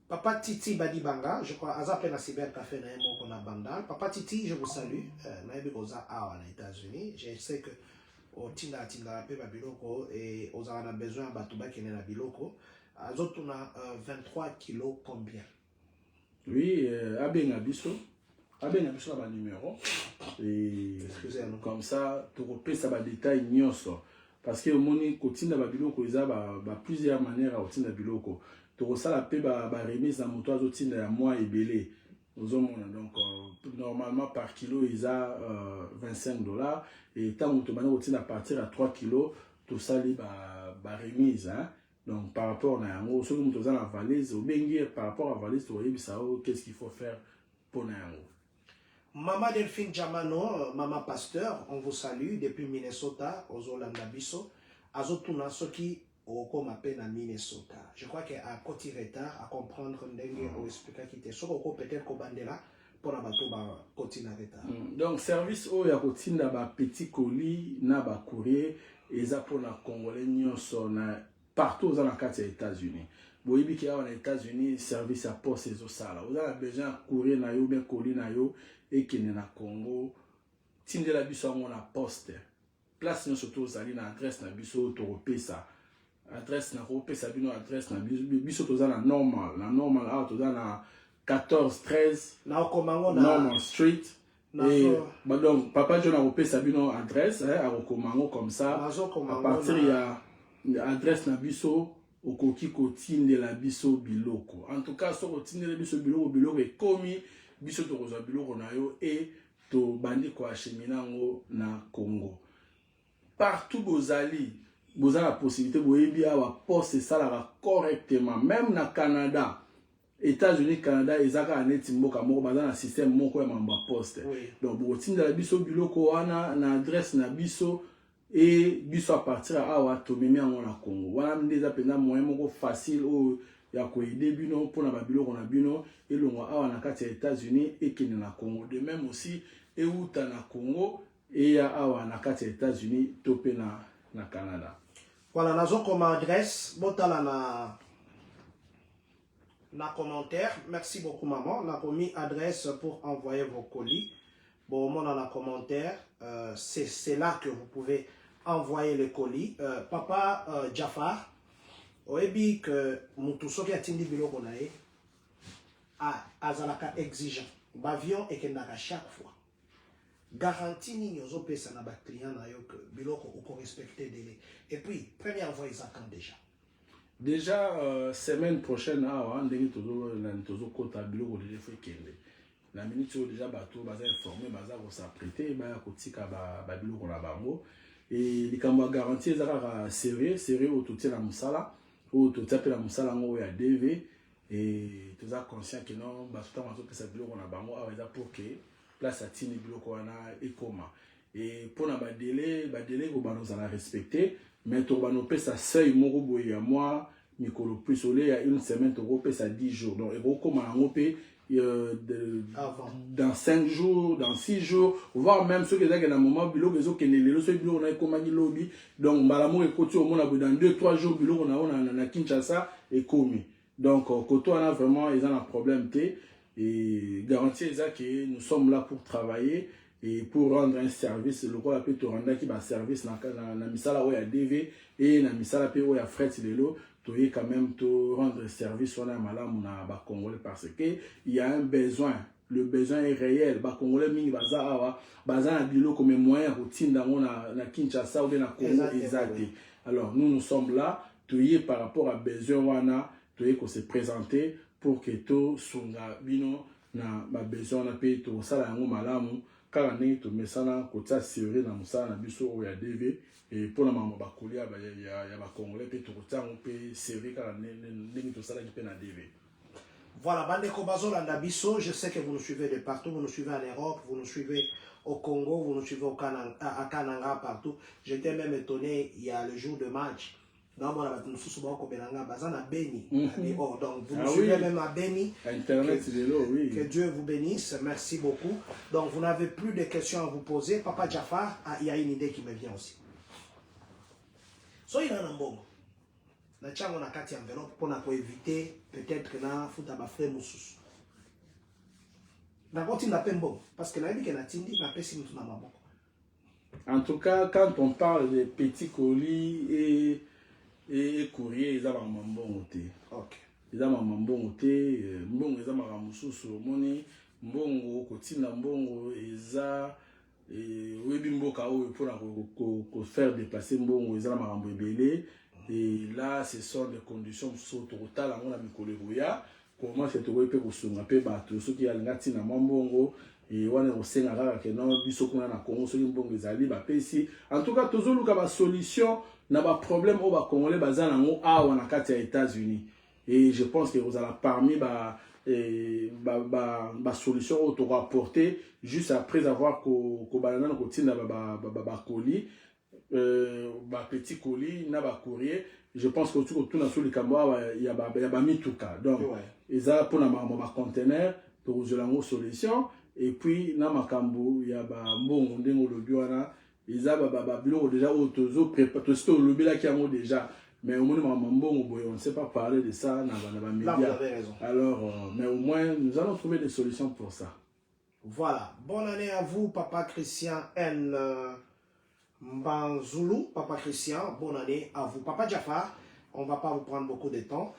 Papa Titi Badibanga, je crois, Azapé na cyber café na mon na bandal. Papa Titi, je vous salue. Naïbi Oza Awa aux États-Unis. Je sais que au Tinda pe Babiloko et aux a besoin Batouba qui est na Biloko. Azot on a 23 kilos combien? Oui, Abenga Bisso la numéro. Et comme ça, tu repères ça détail nyonso. Parce que au moni kotinda Babiloko ils a plusieurs manières à otinda Biloko. Tu reçois la paix remise dans moto azotinda ya mois et belé. Donc normalement par kilo ils a $25 et tant moto bana otinda à partir à 3 kilos tout ça li remise hein. Donc par rapport à yango ceux qui sont la valise ou bien par rapport à la valise tu vois qu'est-ce qu'il faut faire pour yango. Maman Delphine Jamano, maman pasteur, on vous salue depuis Minnesota, aux Olanda Bisso. Azotuna soki au m'appelle à Minnesota. Je crois qu'il y a un petit retard à comprendre n'engue ou expliquer qui était. Sauf peut-être qu'au bandela pour la bateau ba continue retard. Donc service au ya continue ba petit colis na ba courrier et ça pour la congolais nyonso na partout dans la carte des États-Unis. Bon ibi qui a aux États-Unis service à poste et ça là. Vous avez besoin courrier na yo bien colis na yo et qui na Congo tinde la biso on a poste. Place nous surtout zali na adresse na biso to repesa. Adresse na repesa bino adresse na biso to za na normal ah to za na 14-13 na Komango na Normal Street. Et donc papa John a repesa bino adresse à Komango comme ça. À partir il y a adresse na biso okoki kotinde la biso biloko. En tout cas so kotinde la biso biloko et komi biso to kozwa biloko na yo et to bandi ko achemina ngo na Congo. Partout bozali la possibilité boyebi awa poste ça correctement même na Canada. États-Unis, Canada, ils ont un mboka moko bazana système moko ya mamba poste. Donc botinda la biso biloko wana na adresse na biso et biso à partir à awa to memi yango na Congo. Wana ndeza pena moyen moko facile o ya ko aider bino pona ba biloko na bino et longwa awa na kati ya États-Unis et kene na Congo. De même aussi et uta na Congo et ya awa na kati ya États-Unis to pe na Canada. Voilà, nazo comme adresse botala na commentaire. Merci beaucoup maman. On a mis adresse pour envoyer vos colis. Bon, on a la commentaire. C'est là que vous pouvez envoyer les colis. Papa Jafar, oebi que mutusoki atindi biloko na ye azalaka exigeant. Bavion et kenaka chaque fois. Garantie ni yozo pesa na ba client na yo que biloko uko respecter délai. Et puis première fois ils attendent déjà. Déjà semaine prochaine on ndenge tozo kota biloko déjà fait kende. La minute déjà bateau baza informé baza ko s'apprêter ba kotika ba biloko na bango et likambo garantie ezaka sérieux au tout na musala au tout tapé la musala ngo ya DV et toza conscient que non ba tout mazo pesa biloko na bango awa pour que place à tini biloko wana ekoma et pour na ba délai ko banoza la respecter mais tu vas ça seuil moko boye à moi mikolo plus au il y a une semaine tu vas ça 10 jours donc et comme dans 5 jours, dans 6 jours, voire même ceux qui sont dans un moment, ils ont un lobby, donc Malamo et Koto, dans 2-3 jours, on a Kinshasa et Komi. Donc, Koto, on a vraiment un problème. Et garantir que nous sommes là pour travailler et pour rendre un service. Le roi peut te rendre qui va service dans la misala où il y a DV et dans la misala où il y a fret tu es quand même te rendre service on a malam na Congolais parce que il y a un besoin, le besoin est réel. Congolais mingi baza na bilo comme moyen routine dans na Kinshasa ou na Congo exact. Alors nous sommes là, tu es par rapport à besoin wana, tu es qu'on se présenter pour que to sunga bino na ba besoin na pe to sala ngo malamu kala ne to mesana ko tsa séré na musala na biso o ya DV. Et pour la maman Bakolia, il y a des Congolais qui ont pu servir quand voilà, Bande Kobazo Landabiso, je sais que vous nous suivez de partout, vous nous suivez en Europe, vous nous suivez au Congo, vous nous suivez à Kananga, partout. J'étais même étonné, il y a le jour de match. Donc, vous nous suivez même à Beni. Internet, oui. Que Dieu vous bénisse, merci beaucoup. Donc, vous n'avez plus de questions à vous poser. Papa Jafar, il y a une idée qui me vient aussi. So il a un bon. Na chango na kati enveloppe pour éviter peut-être que na futa ba frère mususu. Na koti na pembo parce que na yebi que na tindi na pesi mutu na maboko. En tout cas, quand on parle de petits colis et courrier, ils ont un bon côté. OK. Ils ont un bon côté, bon ils ont un mususu moni, bon côté na bon ils ont et oui bimboka pour faire déplacer mbongo ezala makambo ebele et là ce sont des conditions totales on a mikoleroya comment c'est toi pe kosunga pe bato soki alinga tina mbongo et wana osenga kaka ke non biso kuna na Congo soki mbongo ezali ba pesi en tout cas tozoluka ba solution na ba problème au ba congolais bazana ngo awa na kati ya États-Unis et je pense que vous allez parmi solution au to rapporter juste après avoir colis petit colis na ba courrier je pense que tout na sur le Cambois il y a mituka donc eza pour na ba conteneur pour zolango solution et puis na makambo il y a ba mbongo ndengo lobi wana eza ba biloko déjà autozo préparer tout ce lobi là qui a déjà. Mais au moins, on ne sait pas parler de ça dans les médias. Là, vous avez raison. Alors, mais au moins, nous allons trouver des solutions pour ça. Voilà. Bonne année à vous, Papa Christian N. Mbanzoulou. Papa Christian, bonne année à vous. Papa Jafar, on ne va pas vous prendre beaucoup de temps.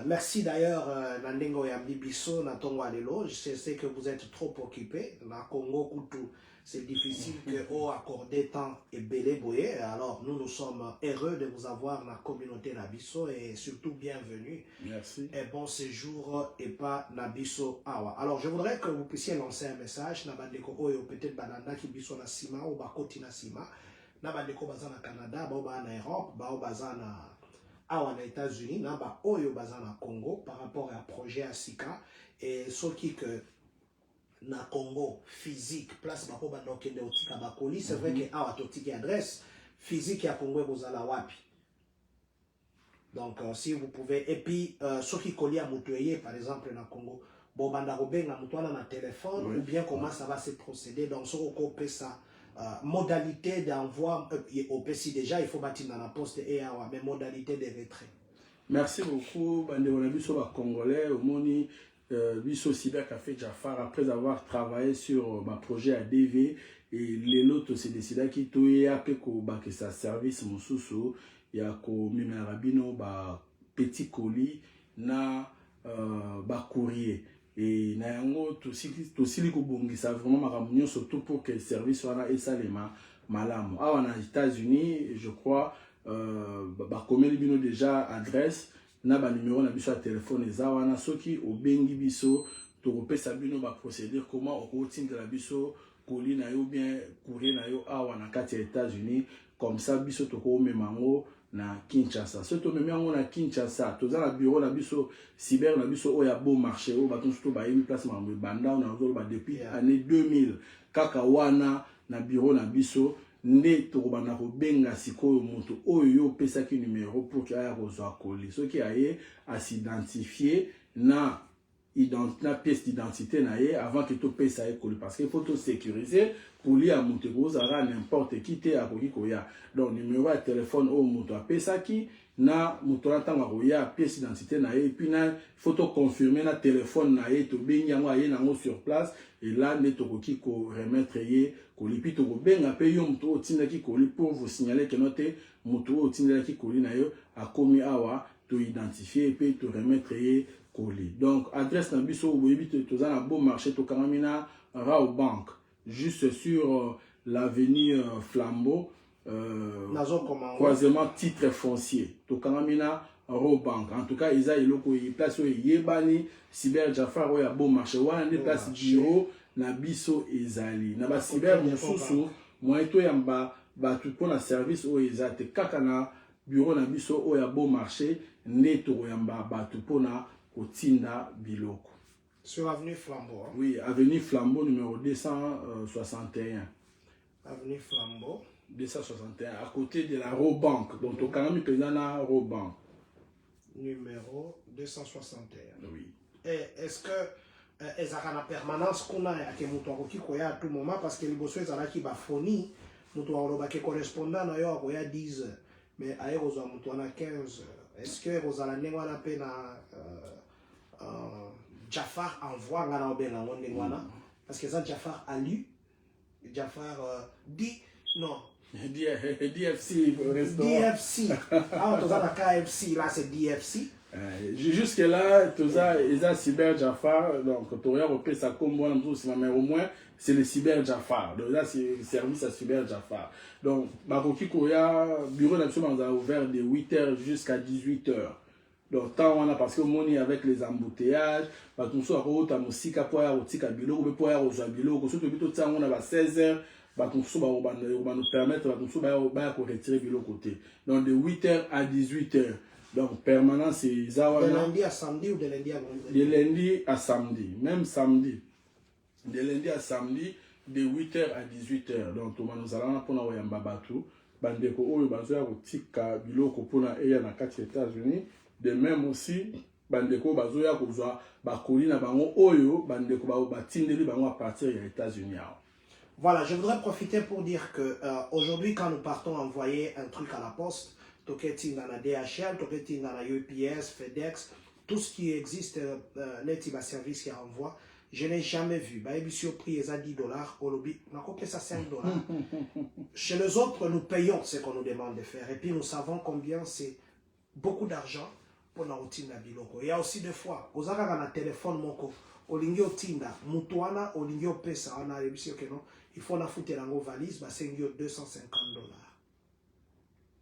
Merci d'ailleurs, Nandengo Yambibiso, Natongo Alelo. Je sais que vous êtes trop occupés. Na Congo, Koutou. C'est difficile que vous accordez temps et belé boye. Alors nous sommes heureux de vous avoir dans la communauté Nabiso et surtout bienvenue. Merci. Et bon séjour et pas Nabiso Awa. Alors je voudrais que vous puissiez lancer un message. Nabandeko Oyo peut-être Bananda qui biso na Sima ou Bakoti na Sima. Nabandeko Bazana Canada, Baoba na Europe, Baoba Bazana Awa na États-Unis, Naba Oyo Bazana Congo par rapport à projet Asika et ce qui que na Congo physique place bako bando kende otika bakoli c'est vrai que awa totiki adresse physique ya Congo bozala wapi donc si vous pouvez et puis ceux qui collent à mutueye par exemple na Congo bon banda robenga mutwana na téléphone ou bien comment ça va se procéder donc ce qu'on peut ça modalité d'envoi au PC déjà il faut bâtir dans la poste et awa mais modalité de retrait. Merci beaucoup bande on a vu sur congolais au moni Biso Cyber Café Jafar, après avoir travaillé sur ma projet à DV et les autres se décident qu'il y a que ça service mon sous il y a ko mimerabino ba petit colis na ba courrier et na yango to sili ko bongisa vraiment makamunyo surtout pour que le service soit et salema malamu awa na États-Unis je crois ba komeli bino déjà adresse na ba numéro na biso à téléphone ezawana soki obengi biso to kopesa bino ba procédure comment on de la biso colis na yo bien courrier na yo awa na kati ya États-Unis comme ça biso to ko memango na Kinshasa surtout même yango na Kinshasa to za na bureau na biso cyber na biso o ya bon marché o ba surtout ba une place mambo banda na zo ba depuis année 2000 kaka wana na bureau na biso nde tokobanda kobenga sikoyo moto oyo pesaki numéro pour que aya kozwa colis soki aye s'identifier na pièce d'identité na ye avant que to pesa ye colis parce qu'il faut to sécuriser pour lui à moto kozala n'importe qui te akoki koya donc numéro ya téléphone oyo moto apesaki na moto atanga koya pièce d'identité na ye et puis na faut to confirmer na téléphone na ye to bengi yango aye nango sur place et là nde tokoki ko remettre ye colis puis to benga pe yo moto otindaki colis pour vous signaler que note moto otindaki colis na yo akomi awa to identifier et puis to remettre ye colis. Donc adresse na biso boyebi toza na bon marché to kangamina Rao Bank juste sur l'avenue Flambeau croisement titre foncier to kangamina Rao Bank. En tout cas ils a eloko yi place yebani cyber Jafar ya bon marché wana ne place bureau na biso ezali na ba cyber mususu moi to yamba ba tout pour na service o ezate kaka na bureau na biso o ya bon marché ne to yamba ba tout pour na Otinda Biloko. Sur avenue Flambeau. Hein? Oui, avenue Flambeau numéro 261. Avenue Flambeau. 261, à côté de la Robank. Donc, au Canada, il y a la Robank. Numéro 261. Oui. Et est-ce que ils ont la permanence qu'on a à à tout moment parce que les bosses sont là qui va fournir, nous avons correspondant à 10 heures, mais à 15 heures. Est-ce que vous allez avoir la peine à Jafar envoie parce que ça Jafar a lu, Jafar dit non. DFC restaurant. DFC. Ah, tu as la KFC, là c'est DFC. Jusque là, tu as cyber Jafar, donc tu as repris ça comme moi, mais au moins c'est le cyber Jafar. Donc là c'est le service à cyber Jafar. Donc Baroki Koya, bureau national a ouvert de 8h jusqu'à 18h. Donc tant on a parce que on est avec les embouteillages, bah tout ça route à musika pour ya otika biloko pour ya oza biloko, surtout bito ça on a 16h, bah tout ça va nous permettre bah tout ça va retirer biloko côté. Donc de 8h à 18h. Donc permanent c'est de lundi à samedi ou de lundi à vendredi? De lundi à samedi, même samedi. De lundi à samedi, de 8h à 18h. Donc nous allons pour nous yamba batu, bandeko oyo bazoya kotika biloko pour na eya na 4 États-Unis. De même aussi, bandeko bazoya kozwa bakoli na bango oyo bandeko batindeli bango à partir des États-Unis. Voilà, je voudrais profiter pour dire que aujourd'hui quand nous partons envoyer un truc à la poste, Toketing dans la DHL, Toketing dans la UPS, FedEx, tout ce qui existe, les services qui envoient, je n'ai jamais vu. Bah, au prix est à $10, au lobby, on a coupé ça $5. Chez les autres, nous payons ce qu'on nous demande de faire. Et puis nous savons combien c'est beaucoup d'argent pour la routine de Biloko. Il y a aussi des fois, aux agas dans le téléphone, au lingio tinda, mutuana, au lingio pesa, on a réussi que non, il faut la foutre dans nos valises, bah, c'est $250.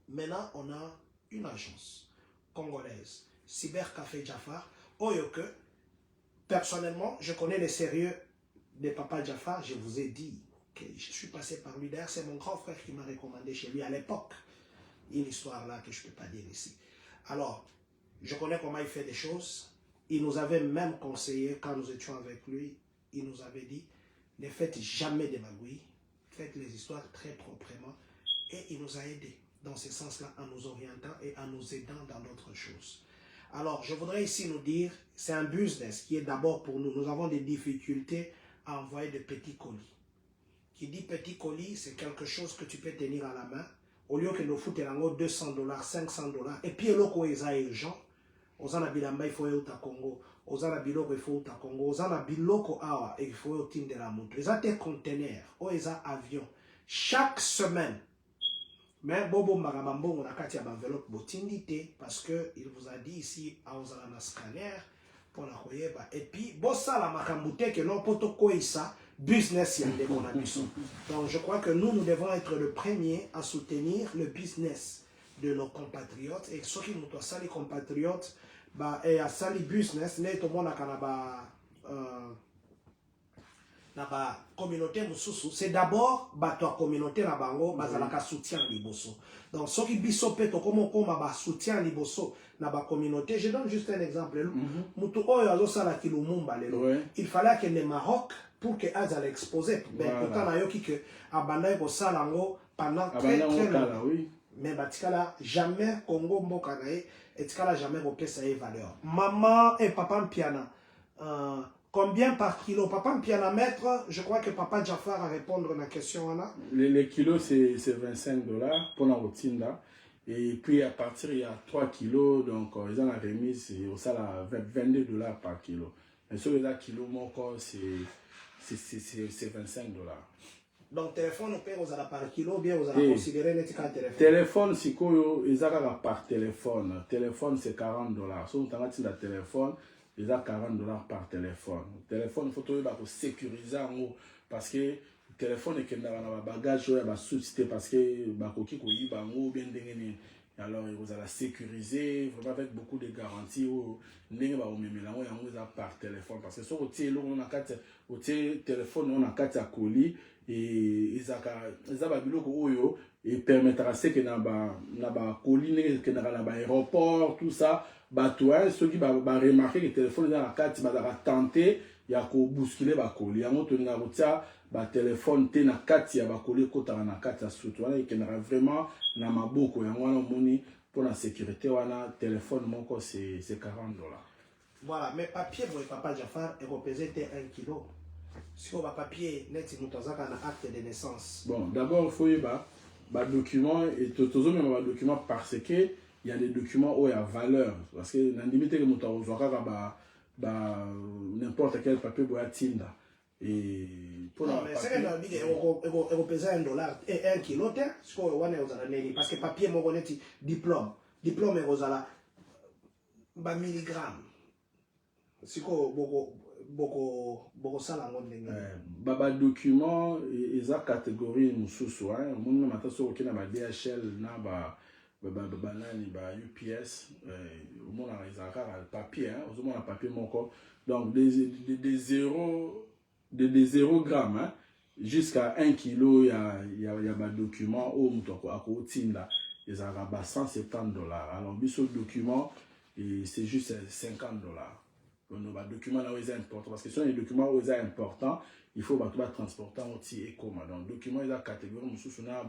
Maintenant, on a une agence congolaise, Cyber Café Jafar, que personnellement, je connais le sérieux de Papa Jafar. Je vous ai dit que je suis passé par lui. D'ailleurs, c'est mon grand frère qui m'a recommandé chez lui à l'époque. Une histoire là que je ne peux pas dire ici. Alors, je connais comment il fait des choses. Il nous avait même conseillé, quand nous étions avec lui, il nous avait dit, ne faites jamais de magouilles, faites les histoires très proprement. Et il nous a aidés dans ce sens-là, en nous orientant et en nous aidant dans d'autres choses. Alors, je voudrais ici nous dire, c'est un business qui est d'abord pour nous. Nous avons des difficultés à envoyer de petits colis. Qui dit petit colis, c'est quelque chose que tu peux tenir à la main. Au lieu que nous foutons $200, $500, et puis l'autre est urgent. Aux ana bilamba il faut au Congo, aux ana biloko il faut au Congo, aux ana biloko awa il faut au team de la moto. Ils ont des conteneurs, ils ont avions. Chaque semaine, mais Bobo Marabambo on a katia enveloppe botindité parce que il vous a dit ici à Ozana scanner pour la koyeba. Et puis bossa la makambute que non poto koisa business yande konabiso. Donc je crois que nous devons être le premier à soutenir le business de nos compatriotes et ceux qui nous doivent ça les compatriotes bah et à ça les business n'est tout le monde na ba communauté mususu c'est d'abord ba toi communauté na bango bazalaka soutien liboso. Donc ceux qui bisope to comme ba soutien liboso na ba communauté. Je donne juste un exemple. Mutu oyo azosala kilumumba lelo. Il fallait que le Maroc pour que az à l'exposer. Ben pourtant na yoki que abanda ko salango pendant très longtemps. Oui. Mais batikala jamais Congo mboka na ye etikala jamais repesa ye valeur. Maman et papa Mpiana, combien par kilo? Papa Mpiana mètre, je crois que papa Jafar a répondre à la question là. Les kilos c'est $25 pour la routine là. Et puis à partir il y a 3 kilos, donc ils ont la remise au salaire $22 par kilo. Mais sur les kilos mon corps c'est $25. Donc téléphone on paye aux par kilo ou bien aux considérer les téléphone. Téléphone si quoi ils ont par téléphone. Téléphone c'est $40. Si on t'envoie le téléphone, ils ont $40 par téléphone. Téléphone il faut trouver pour sécuriser en haut parce que téléphone est dans le bagage ou la sous-cité parce que bakoki ko yiba ngo bien dengene. Alors vous allez sécuriser vraiment avec beaucoup de garanties ou ndenge ba omemela ngo yango za par téléphone parce que so otie lo on a carte otie téléphone on a carte à colis et izaka ba biloko oyo et permettra ce que na ba colis que na ba aéroport tout ça ba toi ceux qui ba remarquer que téléphone dans la carte ba tenter ya ko bousculer ba colis yango to na rotia ba téléphone te na kati ya ba colis kota na kati ya surtout wana que na vraiment na maboko yango wana moni pour la sécurité wana téléphone moko c'est $40. Voilà, mais papier pour papa Jafar est représenté 1 kilo. Si on va papier net mutazaka na acte de naissance. Bon, d'abord il faut y ba document et tozo même ba document parce que il y a des documents où il y a valeur parce que na limite que mutazo ba n'importe quel papier pour tinda et pour non, mais c'est que la vie représente $1 et 1 kilo ce qu'on a parce que papier mon connaît diplôme est rosala ba milligramme c'est quoi beaucoup ça la monde ba document et a catégorie mususu hein mon mata so okina ba DHL na ba UPS au moins le papier hein au moins le papier moko donc des 0 grammes hein, jusqu'à 1 kilo il y a un document au mutoko à côté là ils ont $170 alors biso document et c'est juste $50 donc nos documents là où ils sont importants parce que ce sont les documents où ils sont importants il faut transporter aussi et comment donc documents ils ont catégorie mususu na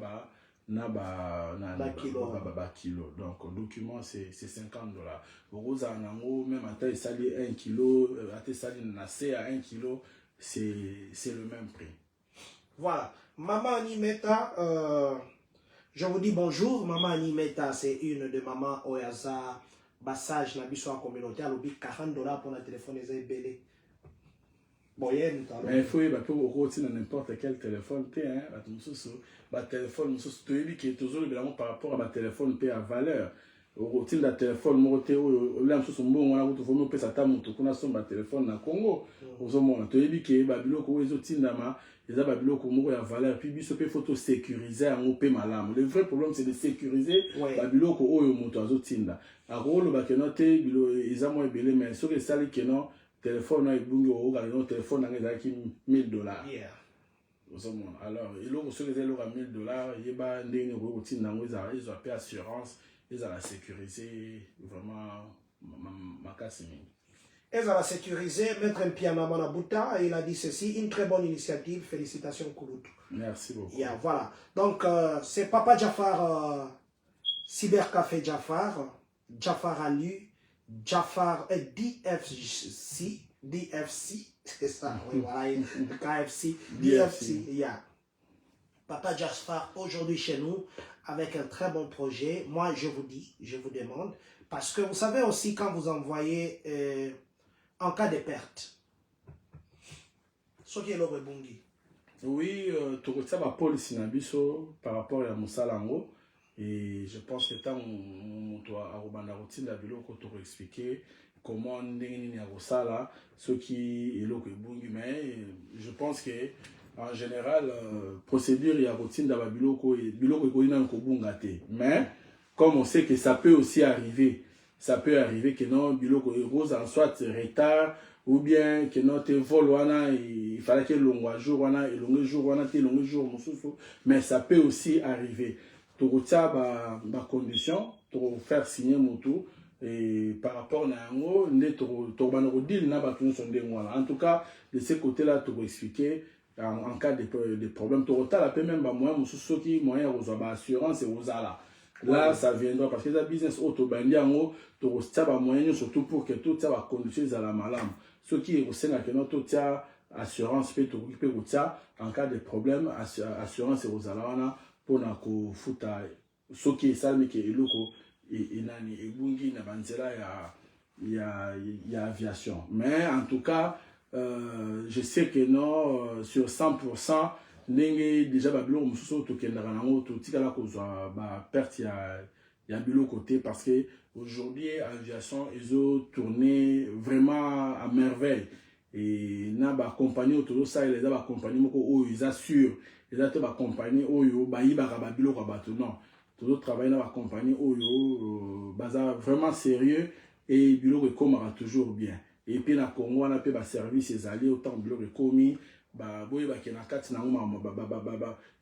kilo donc document c'est $50 pour nango même à taille sali 1 kilo à taille sali na C à 1 kilo c'est le même prix. Voilà, maman Animeta je vous dis bonjour. Maman Animeta c'est une de maman Oyaza Bassage na biso en communauté à l'obi $40 pour le téléphone les belé. Mais il faut y aller n'importe quel téléphone, hein, téléphone, toujours par rapport à ma téléphone à valeur. Au téléphone, mon téléphone na Congo. Valeur, puis photo sécuriser le vrai problème c'est de sécuriser babiloko oyo moto azotinda. Akolo bakenote ils mais ce que ça téléphone na ibungi o ga no téléphone na ngaki $1000. Alors il faut que les $1000 yeba ndenge ko tinda ngo ils ont payé assurance ils ont la sécuriser vraiment makasimi. Ils ont la sécuriser mettre un piano à Manabuta il a dit ceci une très bonne initiative félicitations Kouloutou. Merci beaucoup. Yeah, voilà donc c'est papa Jafar Cybercafé Jafar Ali Jafar DFC, c'est ça, oui, voilà, KFC, DFC, yeah. Papa Jafar, aujourd'hui chez nous, avec un très bon projet. Moi, je vous demande, parce que vous savez aussi, quand vous envoyez, en cas de perte, ce qui est l'autre bungi. Oui, tu retiens ma police par rapport à Moussalango. Et je pense que tant que la routine de la vidéo, tu as expliqué comment on est là, ce qui est là, mais je pense que en général, procédure et la routine de la vidéo, mais comme on sait que ça peut aussi arriver, que non, biloko rose en soit retard ou bien que notre vol il fallait que long jour mais ça peut aussi arriver. Tu retiens ma condition, tu faire signer mon tour et par rapport à en tout cas de ce côté là tu expliquer en cas de problème. Tu as même moyen, qui moyen assurance et aux ala. Là, ça viendra parce que le business auto tu as moyen surtout pour que tout ça va conduire à la malade. Ce qui est au sein de notre assurance peut en cas de problème, assurance et aux ala pour na ko futa ce qui est ça mais qui est loko et nani et bungi na banzela ya aviation. Mais en tout cas, je sais que non, sur 100%, déjà babilo mususu to kendaka nango to tikala kozwa ba perte ya bilo côté parce que aujourd'hui aviation ils ont tourné vraiment à merveille et na ba compagnie autour ça les ba compagnie moko o ils assurent les autres ba compagnie oyo ba yibaka ba bilo kwa bato non tout travail na ba compagnie oyo baza vraiment sérieux et bilo rekomara toujours bien et puis na Congo on a pe ba service les alliés autant bilo rekomi ba boye ba kena kati na ngoma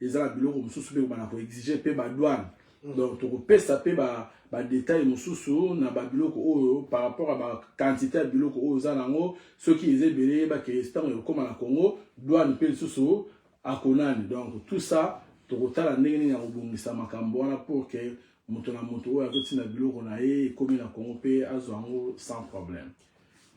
ezala biloko mususu pe ba na ko exiger pe ba douane donc to ko pesa pe ba détail mususu na ba biloko oyo par rapport à ba quantité de biloko oyo za nango ceux qui les belé ba ke star yo koma na Congo douane pe mususu akonani donc tout ça to ko tala ndenge ni ya kobungisa makambo wana pour que moto na moto oyo akotina biloko na ye komi na Congo pe azwango sans problème.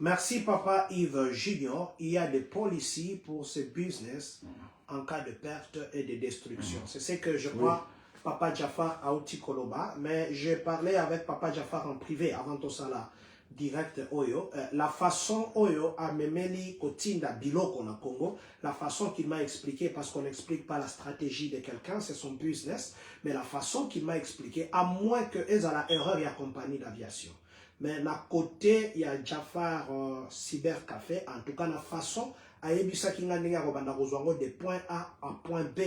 Merci Papa Yves Junior. Il y a des policies pour ce business en cas de perte et de destruction. C'est ce que je crois Papa Jafar a outi Koloba, mais j'ai parlé avec Papa Jafar en privé avant tout ça là, direct Oyo. La façon Oyo a memeli kotinda biloko na Congo, la façon qu'il m'a expliqué, parce qu'on n'explique pas la stratégie de quelqu'un, c'est son business, mais la façon qu'il m'a expliqué, à moins que ait la erreur et la compagnie d'aviation. Mais na côté il y a Jafar Cyber Café en tout cas la façon à ebisa kinga ndenge robanda kozwango de point A à point B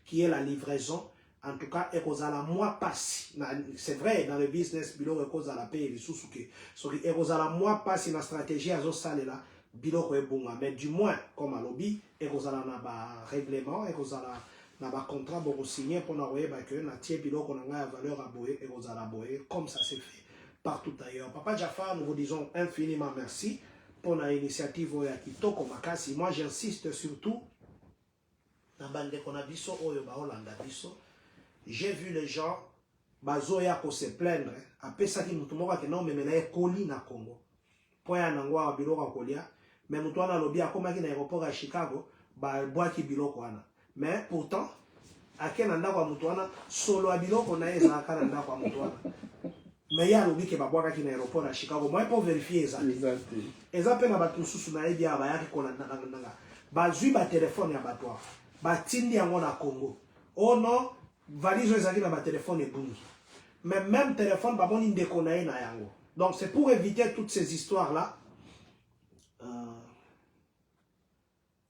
qui est la livraison en tout cas ekozala moi passe c'est vrai dans le business bilo ekozala paye les sous-souké soki ekozala moi passe na stratégie azo salela biloko ebunga mais du moins comme à lobby ekozala na ba règlement ekozala na ba contrat boko signer pour na royeba que na tie biloko na nga valeur à boye ekozala boye comme ça c'est fait partout ailleurs. Papa Jafar, nous vous disons infiniment merci pour l'initiative Oya Kitoko Makasi. Moi, j'insiste surtout dans bande konabiso Oyo ba Holanda biso. J'ai vu les gens bazoya ko se plaindre après ça qui mutu moka ke non mais na ekoli na Congo. Poya nangwa biloko kolia, mais mutu ana lobi akoma ki na aéroport à Chicago, ba boaki biloko wana. Mais pourtant akena ndako mutu wana solo a biloko na eza kana ndako mutu wana. Mais il y a l'objet qui va boire à l'aéroport à Chicago. Moi, pour vérifier ça. Exemple, na batu susu na ebi abaya ki kona nanga. Ba zui ba téléphone ya batwa. Ba tindi yango na Congo. Oh non, valise ezaki na ba téléphone ebungi. Mais même téléphone ba boni ndeko na ye na yango. Donc c'est pour éviter toutes ces histoires là.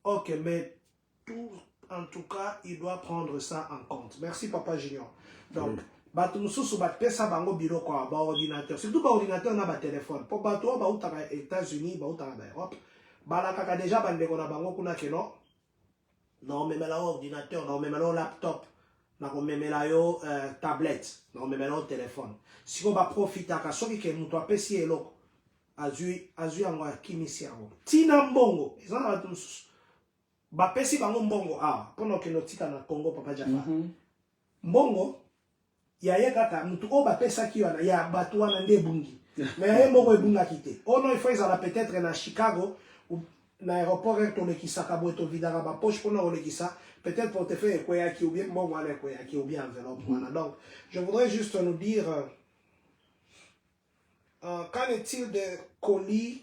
OK, mais tout en tout cas, il doit prendre ça en compte. Merci Papa Junior. Donc bato mususu bapesa bango biloko ba ordinateur surtout ba ordinateur na ba téléphone po bato ba utaka États-Unis ba utaka ba Europe balakaka déjà bandeko na bango kuna keno non memela ordinateur non memela laptop na ko memela yo tablette non memela téléphone siko ba profitaka soki ke muto apesi eloko azui yango akimisi yango tina mbongo ezana bato mususu bapesi bango mbongo pono ke notika na Congo Papa Jafar mbongo ya kaka mutu o ba pesa ki wana ya batu wana nde bungi mais ya moko ebunga kite ono il faut ezala peut-être na Chicago ou na aéroport to le kisaka boto vidara ba poche pour na le kisa peut-être pour te faire quoi qui ou bien bon voilà quoi qui ou bien enveloppe voilà donc je voudrais juste nous dire qu'en est-il de colis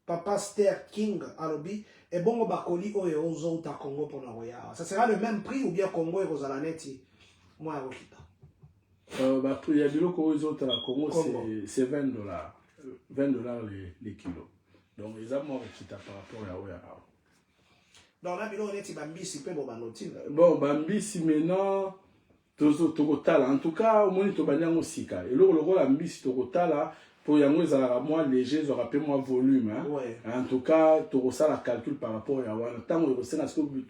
Papa Ster King Alobi et bon ba colis oyo ozo ta Congo pour na roya ça sera le même prix ou bien Congo et rozala neti. Moi, il y a des locaux aux autres à la Congo, c'est $20. $20 les kilos. Donc, ils ont moins qui par rapport à Oya. Donc, là, il y a Bambisi, bon, Bambisi, maintenant, Togotala. En tout cas, au moins, il y a un Sika. Et là, le Bambisi, Togotala, pour y avoir un moins léger, ils auraient moins volume. Hein. Ouais. En tout cas, tu as la calcul par rapport à Oya. Tant que tu as ceux qui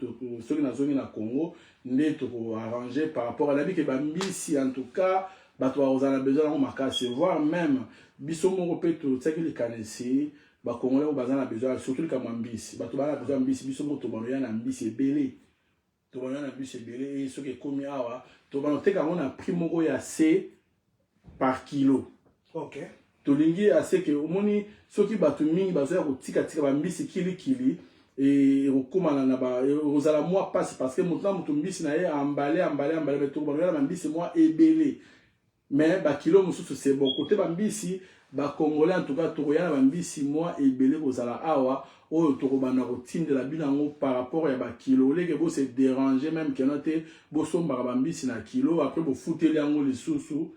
sont au Congo, n'est arrangé par rapport à la vie que Bambisi, en tout cas, tu as besoin de voir même Bissomo Repeto, tu sais qu'il est canessé, ba Congolais au bazan a besoin surtout le kamambisi ba to ba besoin mbisi biso moto ba ya na mbisi ebele to ba na mbisi ebele et ce qui komi awa to ba noter ka on a prix moko ya C par kilo. OK. Tolingi assez que omoni soki bato mingi bazoya kotika tika ba mbisi kili et okoma na ba ozala moi passe parce que maintenant moto mbisi na ye emballé mais to ba na mbisi moi ebele mais ba kilo mususu c'est bon côté ba mbisi ba Congolais en tout cas to ya na ba mbisi moi ebele kozala awa oyo to kobana kotindela binango par rapport ya ba kilo leke bo se déranger même que note bo somba ba mbisi na kilo après bo futeli yango lisusu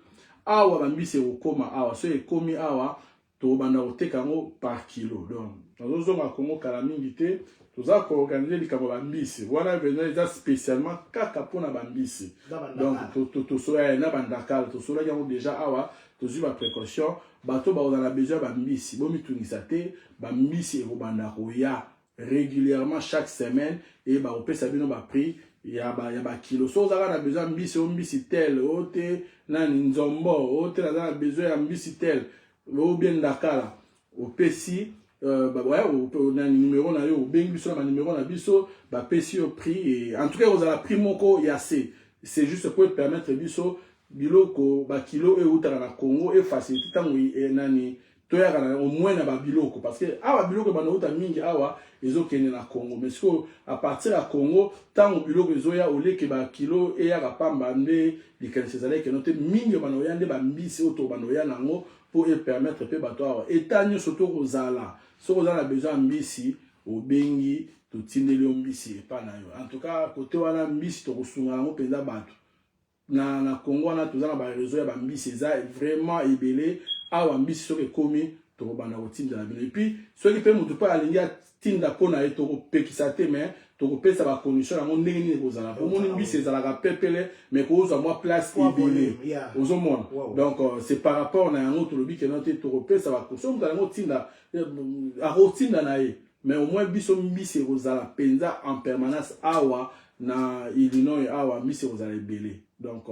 awa bambisi okoma awa so ekomi awa to banda oteka ngo par kilo donc tozozonga Congo kala mingi te toza ko organiser likabo bambisi wana veneza spécialement kaka pona bambisi donc to soya na bandakala to soya yango déjà awa tozui ba précaution bato ba on a besoin bambisi bo mitungisa te bambisi ekobanda koya régulièrement chaque semaine et ba opesa bino ba prix ya ba kilo so za na besoin mbisi o mbisi tel o te na nzombo o te na besoin ya mbisi tel o bien dakala o pesi ba ouais o na numéro na yo bengi biso na numéro na biso ba pesi au prix et en tout cas vous avez prix moko ya c'est juste pour permettre biso biloko ba kilo e utara na Congo e faciliter tango e nani toyaka na au moins na ba biloko parce que awa biloko ba uta mingi awa ezokende na Congo mais so à partir ya Congo tango biloko ezoya oleke ba kilo e ya pamba nde likanisa ke note mingi ba noya nde ba mbisi oto ba noya nango pour permettre pe bato awa etanyo surtout kozala so kozala besoin mbisi obengi to tindeli mbisi epa na yo en tout cas côté wana mbisi to kosunga nango penza bato na Congo wana tozana ba réseau ya ba mbisi eza vraiment ebele awa mbisi soki komi to bana kotinda na bino et puis soki pe mutu pa alingi tinda pona e to kopekisa te mais to kopesa ba condition na ndenge ni kozala po moni mbisi ezalaka pepele mais ko zo moi place ebele ozo mona donc c'est par rapport na yango to lobi ke note to kopesa ba condition mutu na tinda a rotinda na ye mais au moins biso mbisi kozala penza en permanence awa na Illinois awa mbisi kozala ebele donc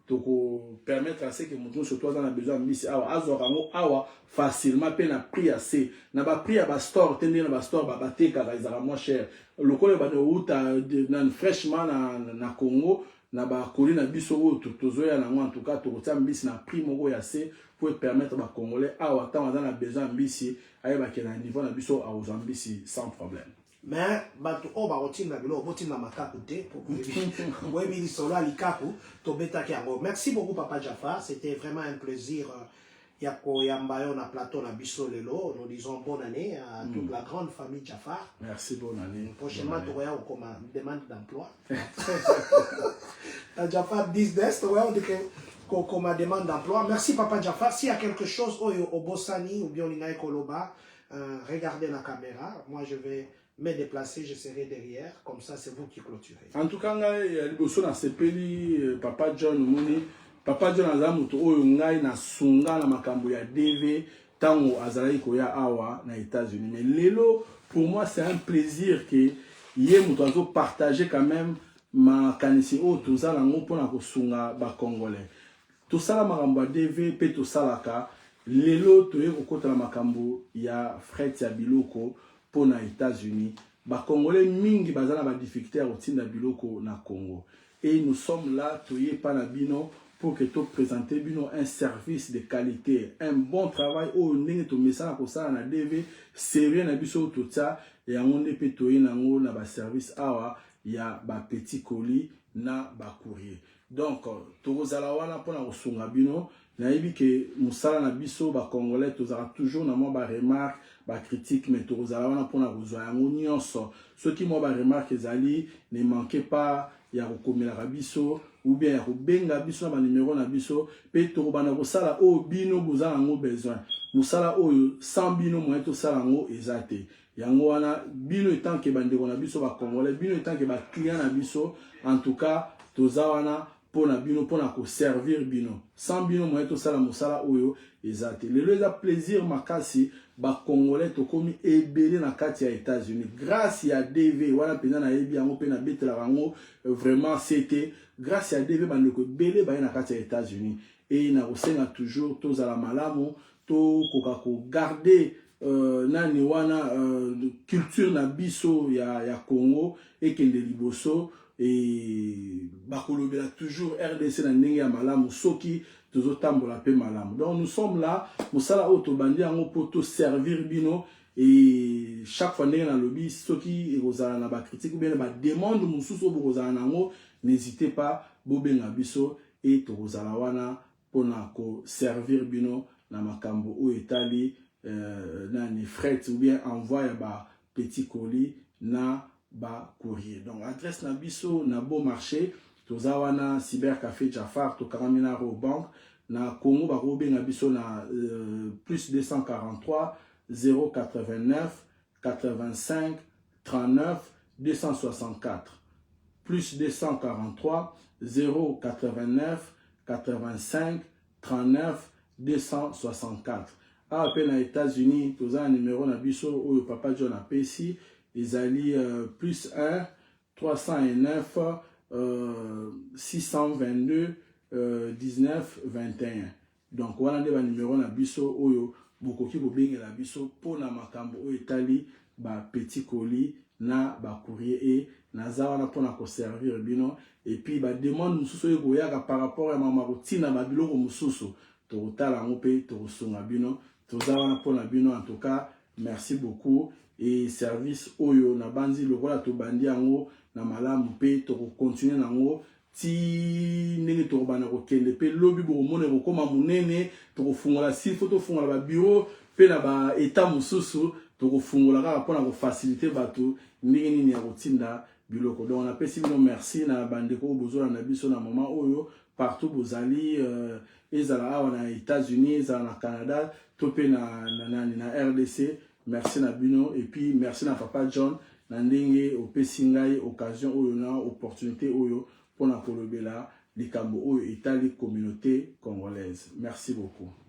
toko permettre à ce que mon surtout dans a besoin mbisi awa azorango awa facilement pe na prix assez na ba prix à ba store tende na ba store ba bateka ba izara moins cher lokole ba de uta na fraîchement na Congo na ba koli na biso o tozoya na en tout cas to kotia mbisi na prix moko ya assez pour permettre ba Congolais awa tant dans a besoin mbisi ayeba ke na niveau na biso a aux mbisi sans problème. Mais bato o ba rotina bilo botina makaku te pour que ouais mi solo alikaku to betaki yango. Merci beaucoup Papa Jafar, c'était vraiment un plaisir yako yambayo na plateau na biso lelo. Nous disons bonne année à toute la grande famille Jafar. Merci, bonne année. Prochainement tu auras comme demande d'emploi. Jafar business, tu auras comme demande d'emploi. Merci Papa Jafar. S'il y a quelque chose au Bossani ou bien au Lingaï Koloba, regardez la caméra. Moi je vais me déplacer, je serai derrière, comme ça c'est vous qui clôturez. En tout cas, liboso na sepeli Papa John moni, Papa John azamuto oyo ngai na sunga na makambo ya DV tango azalaki koya awa na États-Unis. Mais lelo pour moi c'est un plaisir que yé muto azo partager quand même ma kanisi o tozala ngo pona ko sunga ba Congolais. Tout ça la makambo ya DV pe to salaka lelo toye kokota na makambo ya fret ya biloko na États-Unis, ba Congolais mingi bazana ba difficulté à rotina biloko na Congo. Et nous sommes là toye pa na bino pour que to présenter bino un service de qualité, un bon travail au ndenge to mesana ko sala na DV, sérieux na biso to tsa et on pe toye na ngo na ba service awa ya ba petit colis na ba courrier. Donc to zala wana pona ko sunga bino na yebi ke musala na biso ba Congolais to zara toujours na mo ba remarque ba critique mais to zala wana pona ko zoya ngo nyonso ceux qui mo ba remarque ezali ne manquez pas ya kokomela biso ou bien ya kobenga biso na ba numéro na biso pe to bana ko sala o bino bozala ngo besoin musala oyo sans bino mo to sala ngo ezate yango wana bino etant ke bandeko na biso ba Congolais bino etant ke ba client na biso en tout cas to zawana pona bino pona ko servir bino sans bino mo to sala musala oyo ezate lelo eza plaisir makasi ba Congolais to komi ebele na kati ya États-Unis grâce à DV wana pena na yebi yango pena betela rango vraiment c'était grâce à DV bandeko ebele ba na kati ya États-Unis et na kosenga toujours to zala malamu to koka ko garder nani wana culture na biso ya Congo ekende liboso et bakolobela toujours RDC na ndenge ya malamu soki tozotambola pe malamu. Donc nous sommes là mosala oyo tobandi yango po to servir bino et chaque fois ndenge na lobby soki ekozala na ba critique ou bien ba demande mosusu bokozala nango, n'hésitez pas bobenga biso et tokozala wana pona ko servir bino na makambo o etali nani fret ou bien envoi ya ba petit colis na ba courrier. Donc adresse na biso na Bon Marché toza wana cybercafé Jafar to Karamina Bank na Congo ba benga biso na plus 243 089 85 39 264 plus 243 089 85 39 264. Appel aux États-Unis, tous un numéro na biso ou Papa John a ici, ils allient plus 1 309 622 19 21. Donc voilà des numéros na biso ou bokoki bobenge la biso pour na makambo ou Italie ba petit colis na ba courrier et na zawana pour na ko servir bino et puis ba demande mususu yo goyaka par rapport à mama routine ba biloko mususu to tala ngope to sunga bino. En tout cas, merci beaucoup et service oyo na banzi lokola to bandi yango na malamu pe to continuer nango ti ndenge to bana ko kende pe lobi bo mona ko koma munene to ko fungola si photo fungola ba bureau pe na ba état mususu to ko fungola ka pona ko faciliter bato ndenge nini ya kotinda biloko. Donc on appelle si bino merci na bandeko bozola na biso na moment oyo partout bozali ezala awa na États-Unis, ezala na Canada, topé na RDC. Merci na bino et puis merci na Papa John na ndenge opesi ngai occasion oyo na opportunité oyo pona kolobela likambo oyo etali communauté congolaise. Merci beaucoup.